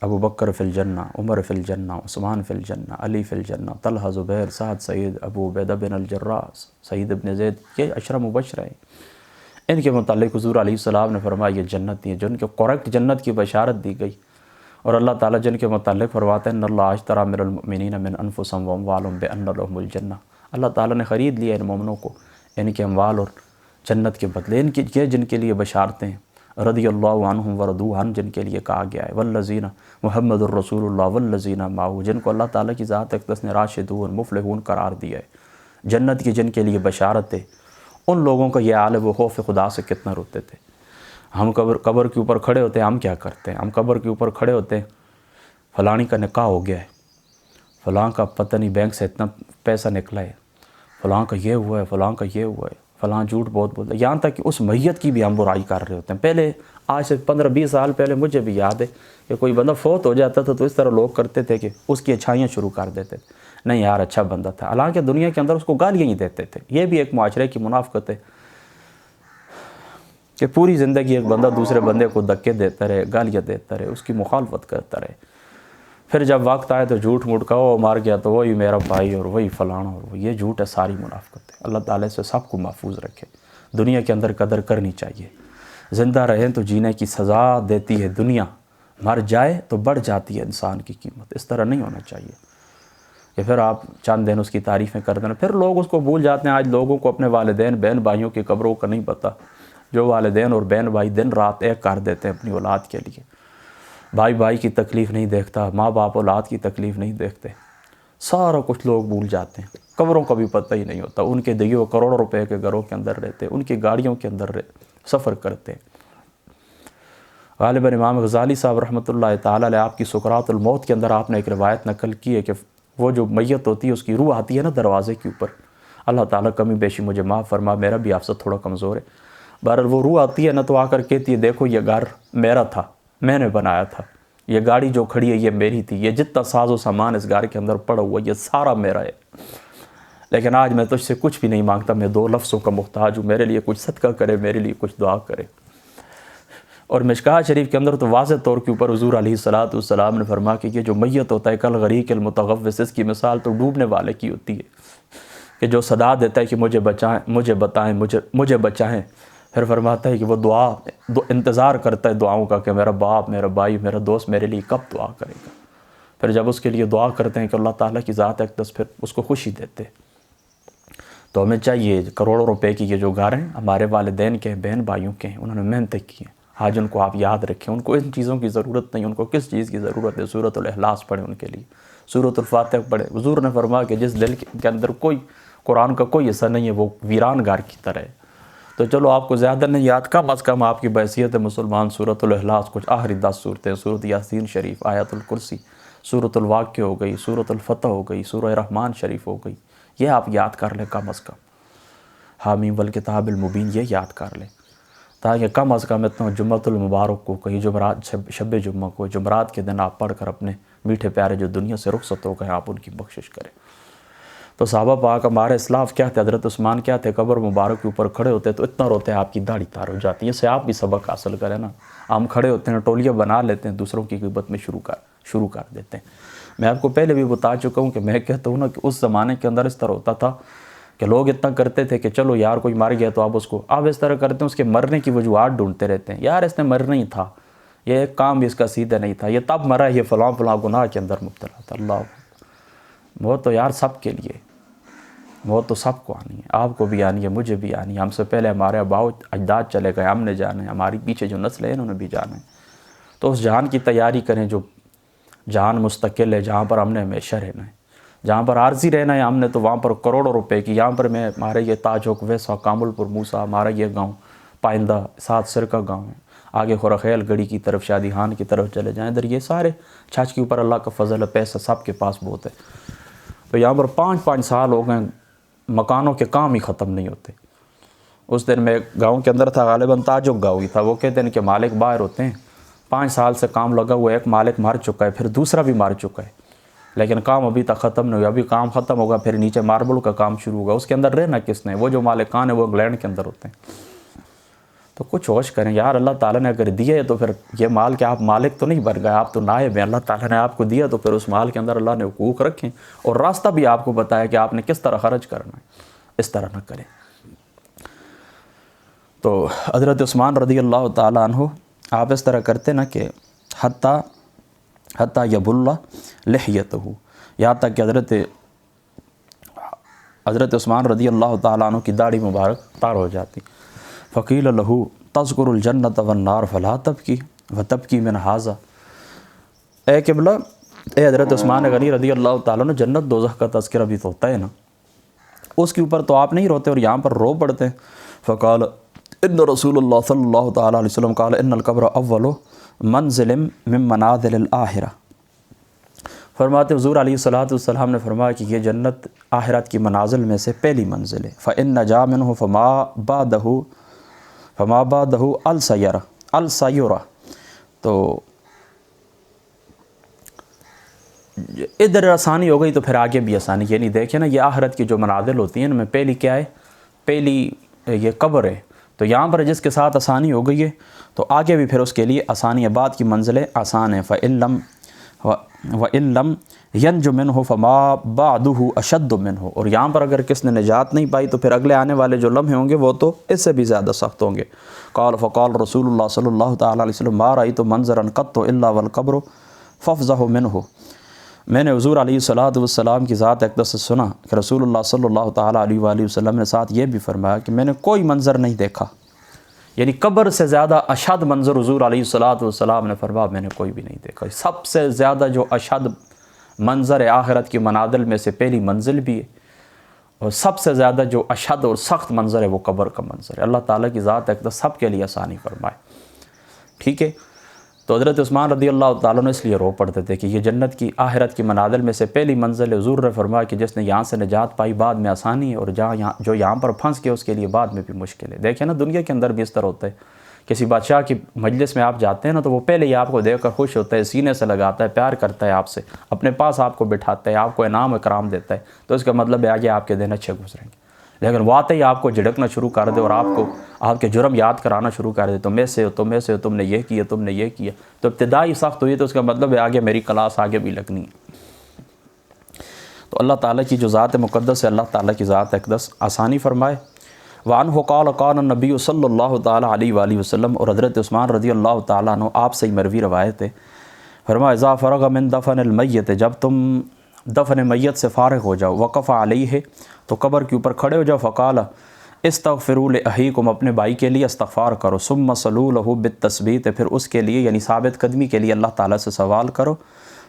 ابو بکر فی الجنہ، عمر فی الجنہ، عثمان فی الجنہ، علی فی الجنہ، طلحہ، زبیر، سعد، سعید، ابو عبیدہ بن الجراح، سعید ابن زید، یہ عشرہ مبشرہ ہیں۔ ان کے متعلق حضور علیہ السلام نے فرمایا یہ جنت ہیں، جن کے کریکٹ جنت کی بشارت دی گئی۔ اور اللہ تعالیٰ جن کے متعلق فرماتے ہیں ان اللہ اشتری من المؤمنین من انفسہم واموالہم بان لہم الجنہ، اللہ تعالیٰ نے خرید لیا ان مومنوں کو ان کے اموال اور جنت کے بدلے، ان کی یہ جن کے لیے بشارتیں ہیں، رضی اللہ عنہم ورضوا عنہ، جن کے لیے کہا گیا ہے، والذین محمد الرسول اللہ والذین معہ، جن کو اللہ تعالیٰ کی ذات اقدس نے راشدون مفلحون قرار دیا ہے، جنت کی جن کے لیے بشارت ہے۔ ان لوگوں کا یہ حال ہے، وہ خوف خدا سے کتنا روتے تھے۔ ہم قبر کے اوپر کھڑے ہوتے ہیں، ہم کیا کرتے ہیں؟ ہم قبر کے اوپر کھڑے ہوتے ہیں، فلانی کا نکاح ہو گیا ہے، فلاں کا پتہ نہیں بینک سے اتنا پیسہ نکلا ہے، فلاں کا یہ ہوا ہے، فلاں کا یہ ہوا ہے، فلاں جھوٹ بہت بولتا ہے، یہاں تک کہ اس میت کی بھی ہم برائی کر رہے ہوتے ہیں۔ پہلے آج سے 15-20 سال پہلے مجھے بھی یاد ہے کہ کوئی بندہ فوت ہو جاتا تھا تو اس طرح لوگ کرتے تھے کہ اس کی اچھائیاں شروع کر دیتے تھے، نہیں یار اچھا بندہ تھا، حالانکہ دنیا کے اندر اس کو گالیاں ہی دیتے تھے۔ یہ بھی ایک معاشرے کی منافقت ہے کہ پوری زندگی ایک بندہ دوسرے بندے کو دھکے دیتا رہے، گالیاں دیتا رہے، اس کی مخالفت کرتا رہے، پھر جب وقت آئے تو جھوٹ موٹ کہا وہ مار گیا تو وہی میرا بھائی اور وہی فلانا، اور وہ یہ جھوٹ ہے، ساری منافقت ہے۔ اللہ تعالیٰ سے سب کو محفوظ رکھے۔ دنیا کے اندر قدر کرنی چاہیے، زندہ رہیں تو جینے کی سزا دیتی ہے دنیا، مر جائے تو بڑھ جاتی ہے انسان کی قیمت، اس طرح نہیں ہونا چاہیے۔ کہ پھر آپ چند دن اس کی تعریفیں کر دینا، پھر لوگ اس کو بھول جاتے ہیں۔ آج لوگوں کو اپنے والدین بہن بھائیوں کی قبروں کا نہیں پتہ، جو والدین اور بہن بھائی دن رات ایک کر دیتے ہیں اپنی اولاد کے لیے، بھائی بھائی کی تکلیف نہیں دیکھتا، ماں باپ اولاد کی تکلیف نہیں دیکھتے، سارا کچھ لوگ بھول جاتے ہیں، قبروں کا بھی پتہ ہی نہیں ہوتا۔ ان کے دیے کروڑوں روپے کے گھروں کے اندر رہتے، ان کی گاڑیوں کے اندر سفر کرتے۔ غالباً امام غزالی صاحب رحمۃ اللہ تعالیٰ علیہ آپ کی سکرات الموت کے اندر آپ نے ایک روایت نقل کی ہے کہ وہ جو میت ہوتی ہے اس کی روح آتی ہے نا دروازے کے اوپر، اللہ تعالیٰ کمی بیشی مجھے معاف فرما، میرا بھی آپ سے تھوڑا کمزور ہے، بہرحال وہ روح آتی ہے نا تو آ کر کہتی ہے دیکھو یہ گھر میرا تھا، میں نے بنایا تھا، یہ گاڑی جو کھڑی ہے یہ میری تھی، یہ جتنا ساز و سامان اس گھر کے اندر پڑا ہوا یہ سارا میرا ہے، لیکن آج میں تجھ سے کچھ بھی نہیں مانگتا، میں دو لفظوں کا محتاج ہوں، میرے لیے کچھ صدقہ کرے، میرے لیے کچھ دعا کرے۔ اور مشکاہ شریف کے اندر تو واضح طور کے اوپر حضور علیہ الصلوۃ والسلام نے فرمایا کہ یہ جو میت ہوتا ہے کالغریق المتغوث، اس کی مثال تو ڈوبنے والے کی ہوتی ہے کہ جو صدا دیتا ہے کہ مجھے بچائیں، مجھے بتائیں، مجھے بچائیں، پھر فرماتا ہے کہ وہ انتظار کرتا ہے دعاؤں کا کہ میرا باپ، میرا بھائی، میرا دوست میرے لیے کب دعا کرے گا، پھر جب اس کے لیے دعا کرتے ہیں کہ اللہ تعالیٰ کی ذات اقدس پھر اس کو خوشی دیتے۔ تو ہمیں چاہیے کروڑوں روپے کی یہ جو گھر ہیں ہمارے والدین کے، بہن بھائیوں کے ہیں، انہوں نے محنتیں کی ہیں، آج ان کو آپ یاد رکھیں، ان کو ان چیزوں کی ضرورت نہیں، ان کو کس چیز کی ضرورت ہے؟ سورۃ الاخلاص پڑھیں ان کے لیے، سورۃ الفاتح پڑھیں۔ حضور نے فرمایا کہ جس دل کے اندر کوئی قرآن کا کوئی حصہ نہیں ہے وہ ویران گھر کی طرح ہے۔ تو چلو آپ کو زیادہ نہیں یاد، کم از کم آپ کی بحیثیت مسلمان سورۃ الاخلاص کچھ آخری 10 صورتیں، سورۃ یاسین شریف، آیت الکرسی، سورۃ الواقع ہو گئی، سورۃ الفتح ہو گئی، سورہ رحمان شریف ہو گئی، یہ آپ یاد کر لیں کم از کم، حامیم والکتاب المبین یہ یاد کر لیں، تاکہ کم از کم اتنا جمعۃ المبارک کو، کہیں جمعرات، شب جمعہ کو، جمعرات کے دن آپ پڑھ کر اپنے میٹھے پیارے جو دنیا سے رخصت ہو گئے آپ ان کی بخشش کریں۔ تو صحابہ پاک ہمارے اسلاف کیا تھے، حضرت عثمان کیا تھے، قبر مبارک کے اوپر کھڑے ہوتے تو اتنا روتے ہیں آپ کی داڑھی تار ہو جاتی ہے۔ اس سے آپ بھی سبق حاصل کریں نا، ہم کھڑے ہوتے ہیں ٹولیاں بنا لیتے ہیں، دوسروں کی غیبت میں شروع کر دیتے ہیں۔ میں آپ کو پہلے بھی بتا چکا ہوں کہ میں کہتا ہوں نا کہ اس زمانے کے اندر اس طرح ہوتا تھا کہ لوگ اتنا کرتے تھے کہ چلو یار کوئی مر گیا تو آپ اس طرح کرتے ہیں، اس کے مرنے کی وجوہات ڈھونڈتے رہتے ہیں، یار اس نے مرنا ہی تھا، یہ ایک کام بھی اس کا سیدھا نہیں تھا، یہ تب مرا، یہ فلاں فلاں گناہ کے اندر مبتلا تھا۔ اللہ، وہ تو یار سب کے لیے، وہ تو سب کو آنی ہے، آپ کو بھی آنی ہے، مجھے بھی آنی ہے، ہم سے پہلے ہمارے آباؤ اجداد چلے گئے، ہم نے جانا ہے، ہماری پیچھے جو نسل ہے انہوں نے بھی جانا ہے۔ تو اس جہان کی تیاری کریں جو جہان مستقل ہے، جہاں پر ہم نے ہمیشہ رہنا ہے، جہاں پر عارضی رہنا ہے ہم نے، تو وہاں پر کروڑوں روپے کی، یہاں پر ہمارے یہ تاج ہوک ویسا، کامل پور موسیٰ، ہمارا یہ گاؤں پائندہ 7 سرکہ گاؤں ہے، آگے خورخیل گڑی کی طرف، شادی خان کی طرف چلے جائیں، ادھر یہ سارے چھاچ کے اوپر اللہ کا فضل ہے، پیسہ سب کے پاس بہت ہے۔ تو یہاں پر 5 سال ہو گئے، مکانوں کے کام ہی ختم نہیں ہوتے۔ اس دن میں گاؤں کے اندر تھا، غالباً تاجک گاؤں ہی تھا، وہ کہتے ہیں کہ مالک باہر ہوتے ہیں، 5 سال سے کام لگا ہوا ہے، ایک مالک مار چکا ہے، پھر دوسرا بھی مار چکا ہے، لیکن کام ابھی تک ختم نہیں ہوا، ابھی کام ختم ہوگا پھر نیچے ماربل کا کام شروع ہوگا، اس کے اندر رہنا کس نے؟ وہ جو مالکان ہیں وہ انگلینڈ کے اندر ہوتے ہیں۔ تو کچھ ہوش کریں یار، اللہ تعالیٰ نے اگر دیے تو پھر یہ مال کہ آپ مالک تو نہیں بن گئے، آپ تو نائب ہیں، اللہ تعالیٰ نے آپ کو دیا تو پھر اس مال کے اندر اللہ نے حقوق رکھیں، اور راستہ بھی آپ کو بتایا کہ آپ نے کس طرح خرچ کرنا ہے، اس طرح نہ کریں۔ تو حضرت عثمان رضی اللہ تعالیٰ عنہ آپ اس طرح کرتے نا کہ حتیٰ یب اللہ لحیتہ، یہاں تک کہ حضرت عثمان رضی اللہ تعالیٰ عنہ کی داڑھی مبارک تار ہو جاتی۔ فقیل لہو تذکر الجنت والنار فلا تبکی وتبکی من ھذا، اے قبلہ، اے حضرت عثمان غنی رضی اللہ تعالیٰ عنہ، جنت دوزخ کا تذکرہ بھی تو ہوتا ہے نا، اس کے اوپر تو آپ نہیں روتے اور یہاں پر رو پڑتے ہیں۔ فقال ان رسول اللہ صلی اللہ تعالیٰ علیہ وسلم قال ان القبر اول منزل من منازل الآخرہ، فرماتے حضور علیہ الصلوۃ والسلام نے فرمایا کہ یہ جنت آخرت کی منازل میں سے پہلی منزل ہے۔ فإن نجا منہ فما بعدہ السیرہ، تو ادھر آسانی ہو گئی تو پھر آگے بھی آسانی، یعنی دیکھیں نا یہ آخرت کی جو منازل ہوتی ہیں نا، میں پہلی کیا ہے، پہلی یہ قبر ہے، تو یہاں پر جس کے ساتھ آسانی ہو گئی ہے تو آگے بھی پھر اس کے لیے آسانی ہے، بعد کی منزلیں آسان ہیں۔ وَإِن لَمْ يَنْجُ مِنْهُ فَمَا بَعْدُهُ أَشَدُّ مِنْهُ، اور یہاں پر اگر کس نے نجات نہیں پائی تو پھر اگلے آنے والے جو لمحے ہوں گے وہ تو اس سے بھی زیادہ سخت ہوں گے۔ فقال رسول اللہ صلی اللہ تعالیٰ علیہ وسلم ما رأيت منظرا قط إلا والقبر فافزع منه، میں نے حضور علیہ الصلوۃ والسلام کی ذات اقدس سے سنا کہ رسول اللہ صلی اللہ تعالیٰ علیہ وآلہ وسلم نے ساتھ یہ بھی فرمایا کہ میں نے کوئی منظر نہیں دیکھا، یعنی قبر سے زیادہ اشد منظر حضور علیہ الصلوۃ والسلام نے فرمایا میں نے کوئی بھی نہیں دیکھا۔ سب سے زیادہ جو اشد منظر ہے آخرت کی منازل میں سے پہلی منزل بھی ہے، اور سب سے زیادہ جو اشد اور سخت منظر ہے وہ قبر کا منظر ہے۔ اللہ تعالیٰ کی ذات اقدس سب کے لیے آسانی فرمائے، ٹھیک ہے۔ تو حضرت عثمان رضی اللہ تعالیٰ نے اس لیے رو پڑتے تھے کہ یہ جنت کی آخرت کی منازل میں سے پہلی منزل ہے۔ حضور نے فرمایا کہ جس نے یہاں سے نجات پائی بعد میں آسانی ہے، اور جو یہاں پر پھنس گیا اس کے لیے بعد میں بھی مشکل ہے۔ دیکھیں نا دنیا کے اندر بھی اس طرح ہوتا ہے، کسی بادشاہ کی مجلس میں آپ جاتے ہیں نا تو وہ پہلے ہی آپ کو دیکھ کر خوش ہوتا ہے، سینے سے لگاتا ہے، پیار کرتا ہے آپ سے، اپنے پاس آپ کو بٹھاتا ہے، آپ کو انعام اکرام دیتا ہے، تو اس کا مطلب ہے آگے آپ کے دن اچھے گزریں گے۔ لیکن وہ آتے ہی آپ کو جھڑکنا شروع کر دے اور آپ کے جرم یاد کرانا شروع کر دے، تم ایسے ہو، تم ایسے ہو، تم نے یہ کیا، تم نے یہ کیا، تو ابتدائی سخت ہوئی تو اس کا مطلب ہے آگے میری کلاس آگے بھی لگنی ہے۔ تو اللہ تعالیٰ کی جو ذات مقدس ہے، اللہ تعالیٰ کی ذات اقدس آسانی فرمائے۔ وعنہ قال قال النبی صلی اللہ تعالیٰ علیہ وآلہ وسلم، اور حضرت عثمان رضی اللہ تعالیٰ عنہ آپ سے ہی مروی روایت ہے، فرمایا اذا فرغ من دفن المیت، جب تم دفن میت سے فارغ ہو جاؤ، وقف علیہ، تو قبر کے اوپر کھڑے ہو جاؤ، فقال استغفروا لاخیکم، اپنے بھائی کے لیے استغفار کرو، ثم صلوا له بالتثبیت، پھر اس کے لیے یعنی ثابت قدمی کے لیے اللہ تعالیٰ سے سوال کرو،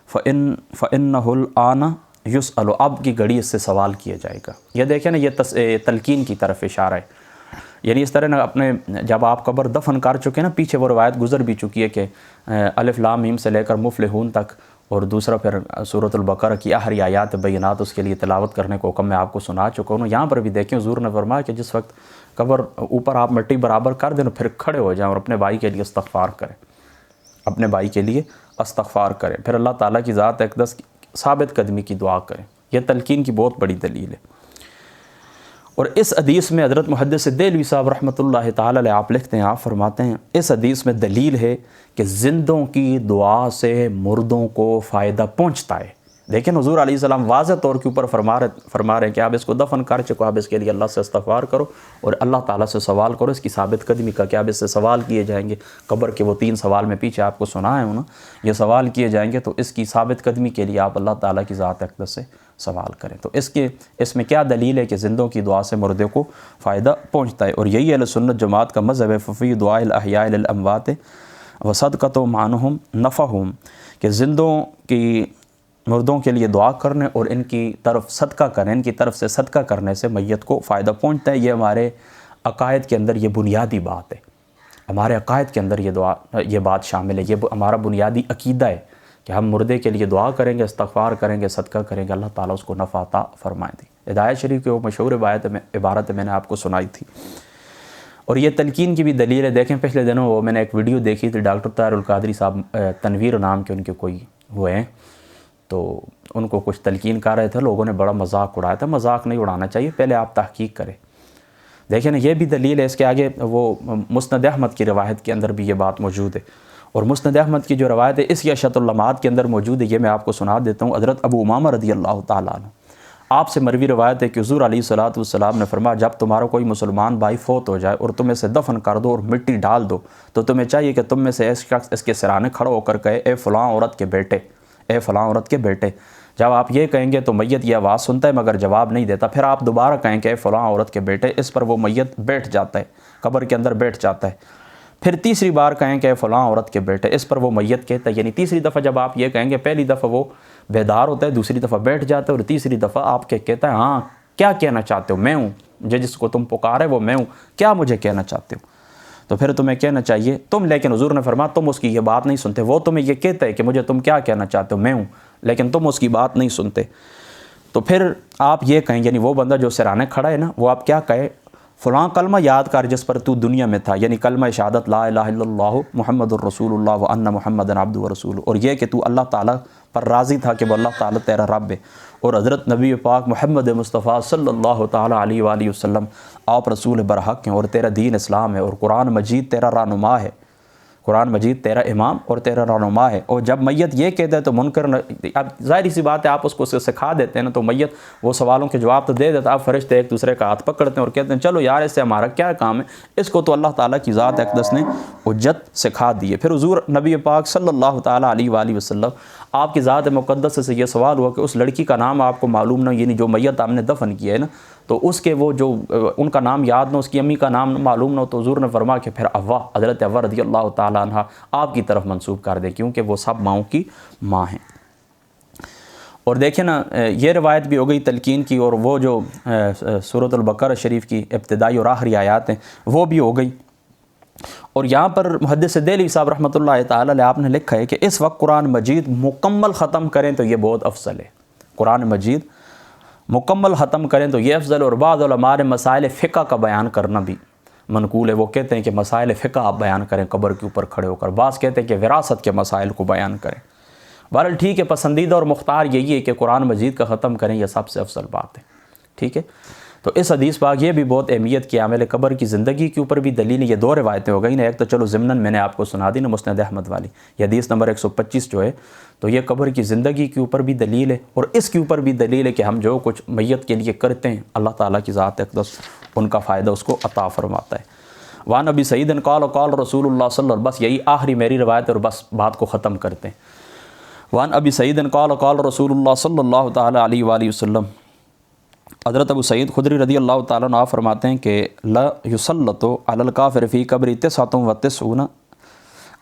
فإنہ الآن یسأل، اب کی گھڑی اس سے سوال کیا جائے گا۔ یہ دیکھیں نا یہ تلقین کی طرف اشارہ ہے، یعنی اس طرح نا اپنے جب آپ قبر دفن کر چکے نا، پیچھے وہ روایت گزر بھی چکی ہے کہ الف لام میم سے لے کر مفلحون تک، اور دوسرا پھر سورۃ البقرہ کی آخری آیات بینات اس کے لیے تلاوت کرنے کو حکم میں آپ کو سنا چکا ہوں۔ یہاں پر بھی دیکھیں حضور نے فرمایا کہ جس وقت قبر اوپر آپ مٹی برابر کر دیں پھر کھڑے ہو جائیں اور اپنے بھائی کے لیے استغفار کریں، اپنے بھائی کے لیے استغفار کریں، پھر اللہ تعالیٰ کی ذات اقدس ثابت قدمی کی دعا کریں۔ یہ تلقین کی بہت بڑی دلیل ہے۔ اور اس حدیث میں حضرت محدث دہلوی صاحب رحمۃ اللہ تعالیٰ علیہ آپ لکھتے ہیں، آپ فرماتے ہیں اس حدیث میں دلیل ہے کہ زندوں کی دعا سے مردوں کو فائدہ پہنچتا ہے۔ لیکن حضور علیہ السلام واضح طور کے اوپر فرما رہے ہیں کہ آپ اس کو دفن کر چکو، آپ اس کے لیے اللہ سے استغفار کرو اور اللہ تعالیٰ سے سوال کرو اس کی ثابت قدمی کا، کہ آپ اس سے سوال کیے جائیں گے۔ قبر کے وہ 3 سوال میں پیچھے آپ کو سنا ہے نا، یہ سوال کیے جائیں گے، تو اس کی ثابت قدمی کے لیے آپ اللہ تعالیٰ کی ذات اقدس سے سوال کریں۔ تو اس میں کیا دلیل ہے کہ زندوں کی دعا سے مردے کو فائدہ پہنچتا ہے، اور یہی اہل سنت جماعت کا مذہب ہے، ففی دعاء الاحیاء للاموات وصدقۃ عنہم نفعہم، کہ زندوں کی مردوں کے لیے دعا کرنے اور ان کی طرف صدقہ کریں، ان کی طرف سے صدقہ کرنے سے میت کو فائدہ پہنچتا ہے۔ یہ ہمارے عقائد کے اندر یہ بنیادی بات ہے، ہمارے عقائد کے اندر یہ بات شامل ہے، یہ ہمارا بنیادی عقیدہ ہے کہ ہم مردے کے لیے دعا کریں گے، استغفار کریں گے، صدقہ کریں گے، اللہ تعالیٰ اس کو نفع عطا فرمائیں گے۔ ہدایت شریف کی وہ مشہور عبارت میں نے آپ کو سنائی تھی، اور یہ تلقین کی بھی دلیل ہے۔ دیکھیں پچھلے دنوں وہ میں نے ایک ویڈیو دیکھی تھی، ڈاکٹر طاہر القادری صاحب تنویر نام کے ان کے کوئی ہوئے ہیں، تو ان کو کچھ تلقین کر رہے تھے، لوگوں نے بڑا مذاق اڑایا تھا۔ مذاق نہیں اڑانا چاہیے، پہلے آپ تحقیق کریں۔ دیکھیں نا یہ بھی دلیل ہے، اس کے آگے وہ مسند احمد کی روایت کے اندر بھی یہ بات موجود ہے، اور مسند احمد کی جو روایت ہے اس کی اشرۃ اللمعات کے اندر موجود ہے، یہ میں آپ کو سنا دیتا ہوں۔ حضرت ابو امامہ رضی اللہ تعالیٰ عنہ آپ سے مروی روایت ہے کہ حضور علیہ الصلوۃ والسلام نے فرمایا جب تمہارا کوئی مسلمان بھائی فوت ہو جائے اور تم اسے دفن کر دو اور مٹی ڈال دو، تو تمہیں چاہیے کہ تم میں سے ایک شخص اس کے سرانے کھڑا ہو کر کہے اے فلاں عورت کے بیٹے، اے فلاں عورت کے بیٹے۔ جب آپ یہ کہیں گے تو میت یہ آواز سنتا ہے مگر جواب نہیں دیتا، پھر آپ دوبارہ کہیں کہ اے فلاں عورت کے بیٹے، اس پر وہ میت بیٹھ جاتا ہے، قبر کے اندر بیٹھ جاتا ہے۔ پھر تیسری بار کہیں کہ اے فلاں عورت کے بیٹے، اس پر وہ میت کہتا ہے، یعنی تیسری دفعہ جب آپ یہ کہیں گے، پہلی دفعہ وہ بیدار ہوتا ہے، دوسری دفعہ بیٹھ جاتا ہے، اور تیسری دفعہ آپ کے کہتا ہے ہاں کیا کہنا چاہتے ہو، میں ہوں، جس کو تم پکارے وہ میں ہوں، کیا مجھے کہنا چاہتے ہو؟ تو پھر تمہیں کہنا چاہیے تم، لیکن حضور نے فرمایا تم اس کی یہ بات نہیں سنتے، وہ تمہیں یہ کہتا ہے کہ مجھے تم کیا کہنا چاہتے ہو، میں ہوں، لیکن تم اس کی بات نہیں سنتے۔ تو پھر آپ یہ کہیں، یعنی وہ بندہ جو سرانے کھڑا ہے نا، وہ آپ کیا کہے، فلاں کلمہ یاد کر جس پر تو دنیا میں تھا، یعنی کلمہ شہادت لا الہ الا اللہ محمد الرسول اللہ وان محمد عبدہ ورسولہ، اور یہ کہ تو اللہ تعالیٰ پر راضی تھا کہ وہ اللہ تعالیٰ تیرا رب ہے، اور حضرت نبی پاک محمد مصطفیٰ صلی اللہ تعالیٰ علیہ وآلہ وسلم آپ رسول برحق ہیں، اور تیرا دین اسلام ہے، اور قرآن مجید تیرا رہنما ہے، قرآن مجید تیرا امام اور تیرا رہنما ہے۔ اور جب میت یہ کہتا ہے تو منکر، اب ظاہری سی بات ہے آپ اس کو سکھا دیتے ہیں نا، تو میت وہ سوالوں کے جواب تو دے دیتا، آپ فرشتے ایک دوسرے کا ہاتھ پکڑتے ہیں اور کہتے ہیں چلو یار اس سے ہمارا کیا کام ہے، اس کو تو اللہ تعالیٰ کی ذات اقدس نے حجت سکھا دی ہے۔ پھر حضور نبی پاک صلی اللہ تعالیٰ علیہ وآلہ وسلم آپ کی ذات مقدس سے یہ سوال ہوا کہ اس لڑکی کا نام آپ کو معلوم نہ، یعنی جو میت آپ نے دفن کیا ہے نا، تو اس کے وہ جو ان کا نام یاد نہ، اس کی امی کا نام معلوم نہ ہو، تو حضور نے فرمایا کہ پھر حوا، حضرت حوا رضی اللہ تعالیٰ عنہ آپ کی طرف منسوب کر دیں، کیونکہ وہ سب ماؤں کی ماں ہیں۔ اور دیکھیں نا، یہ روایت بھی ہو گئی تلقین کی، اور وہ جو سورۃ البقرہ شریف کی ابتدائی اور آخری آیات ہیں وہ بھی ہو گئی۔ اور یہاں پر محدث دہلوی صاحب رحمۃ اللہ تعالیٰ علیہ آپ نے لکھا ہے کہ اس وقت قرآن مجید مکمل ختم کریں تو یہ بہت افضل ہے۔ قرآن مجید مکمل ختم کریں تو یہ افضل، اور بعض علماء نے مسائل فقہ کا بیان کرنا بھی منقول ہے، وہ کہتے ہیں کہ مسائل فقہ آپ بیان کریں قبر کے اوپر کھڑے ہو کر، بعض کہتے ہیں کہ وراثت کے مسائل کو بیان کریں۔ بہرحال ٹھیک ہے، پسندیدہ اور مختار یہی ہے کہ قرآن مجید کا ختم کریں، یہ سب سے افضل بات ہے، ٹھیک ہے۔ تو اس حدیث پاک یہ بھی بہت اہمیت کی عامل قبر کی زندگی کے اوپر بھی دلیل ہے۔ یہ دو روایتیں ہو گئی نا، ایک تو چلو ضمناً میں نے آپ کو سنا دی نا مسند احمد والی، یہ حدیث نمبر 125 جو ہے، تو یہ قبر کی زندگی کے اوپر بھی دلیل ہے، اور اس کے اوپر بھی دلیل ہے کہ ہم جو کچھ میت کے لیے کرتے ہیں اللہ تعالیٰ کی ذات اقدس ان کا فائدہ اس کو عطا فرماتا ہے۔ وعن ابی سعید قال قال رسول اللہ صلی اللہ علیہ وسلم، بس یہی آخری میری روایت، اور بس بات کو ختم کرتے ہیں۔ وعن ابی سعید قال قال رسول اللہ صلی اللہ تعالیٰ علیہ وآلہ وسلم، حضرت ابو سعید خدری رضی اللہ تعالیٰ عنہ فرماتے ہیں کہ لا یسلط علی الکافر فی قبر 99،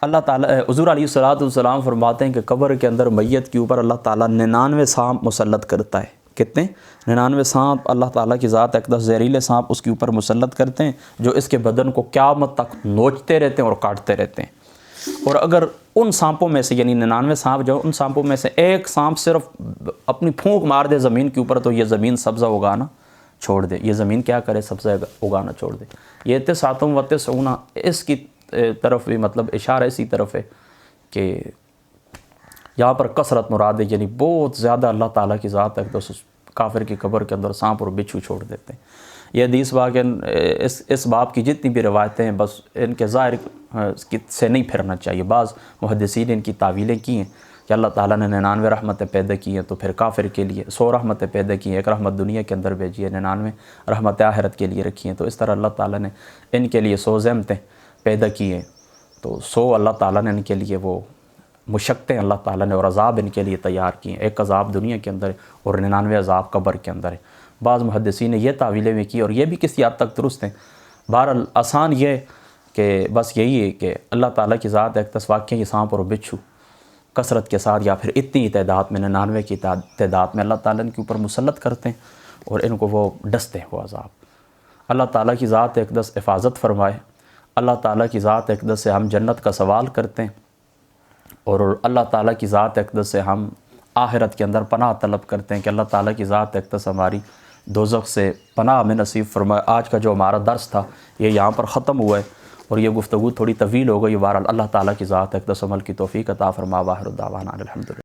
اللہ تعالیٰ حضور علیہ السلام فرماتے ہیں کہ قبر کے اندر میت کے اوپر اللہ تعالیٰ 99 سانپ مسلط کرتا ہے۔ کتنے؟ 99 سانپ اللہ تعالیٰ کی ذات اقدس زہریلے سانپ اس کے اوپر مسلط کرتے ہیں، جو اس کے بدن کو قیامت تک نوچتے رہتے ہیں اور کاٹتے رہتے ہیں۔ اور اگر ان سانپوں میں سے، یعنی 99 سانپ جو ان سانپوں میں سے ایک سانپ صرف اپنی پھونک مار دے زمین کے اوپر، تو یہ زمین سبزہ اگانا چھوڑ دے، یہ زمین کیا کرے؟ سبزہ اگانا چھوڑ دے۔ یہ 99 اس کی طرف بھی مطلب اشارہ اسی طرف ہے کہ یہاں پر کثرت مراد ہے، یعنی بہت زیادہ اللہ تعالیٰ کی ذات ہے تو کافر کی قبر کے اندر سانپ اور بچھو چھوڑ دیتے ہیں۔ یہ حدیث واقع اس باب کی جتنی بھی روایتیں ہیں بس ان کے ظاہر سے نہیں پھرنا چاہیے۔ بعض محدثین ان کی تعویلیں کی ہیں کہ اللہ تعالیٰ نے 99 رحمتیں پیدا کی ہیں، تو پھر کافر کے لیے 100 رحمتیں پیدا کی ہیں، ایک رحمت دنیا کے اندر بھیجی ہے، 99 رحمت آخرت کے لیے رکھی ہیں، تو اس طرح اللہ تعالیٰ نے ان کے لیے 100 زحمتیں پیدا کی ہیں، تو 100 اللہ تعالیٰ نے ان کے لیے وہ مشقتیں اللہ تعالیٰ نے اور عذاب ان کے لیے تیار کیے ہیں، ایک عذاب دنیا کے اندر اور 99 عذاب قبر کے اندر ہے۔ بعض محدثین نے یہ تعویلیں بھی کی اور یہ بھی کسی حد تک درست ہیں۔ بہرحال آسان یہ کہ بس یہی ہے کہ اللہ تعالیٰ کی ذات ایک واقعی یہ سانپ اور بچھو کثرت کے ساتھ یا پھر اتنی تعداد میں 99 کی تعداد میں اللہ تعالیٰ ان کے اوپر مسلط کرتے ہیں اور ان کو وہ ڈستے ہیں وہ عذاب۔ اللہ تعالیٰ کی ذات اقدس حفاظت فرمائے، اللہ تعالیٰ کی ذات اقدس سے ہم جنت کا سوال کرتے ہیں، اور اللہ تعالیٰ کی ذات اقدس سے ہم آخرت کے اندر پناہ طلب کرتے ہیں کہ اللہ تعالیٰ کی ذات اقدس ہماری دوزخ سے پناہ میں نصیب فرمائے۔ آج کا جو ہمارا درس تھا یہ یہاں پر ختم ہوا ہے، اور یہ گفتگو تھوڑی طویل ہو گئی، بہرحال اللہ تعالیٰ کی ذات اقدس عمل کی توفیق عطا فرما۔ واخر دعوانا الحمدللہ۔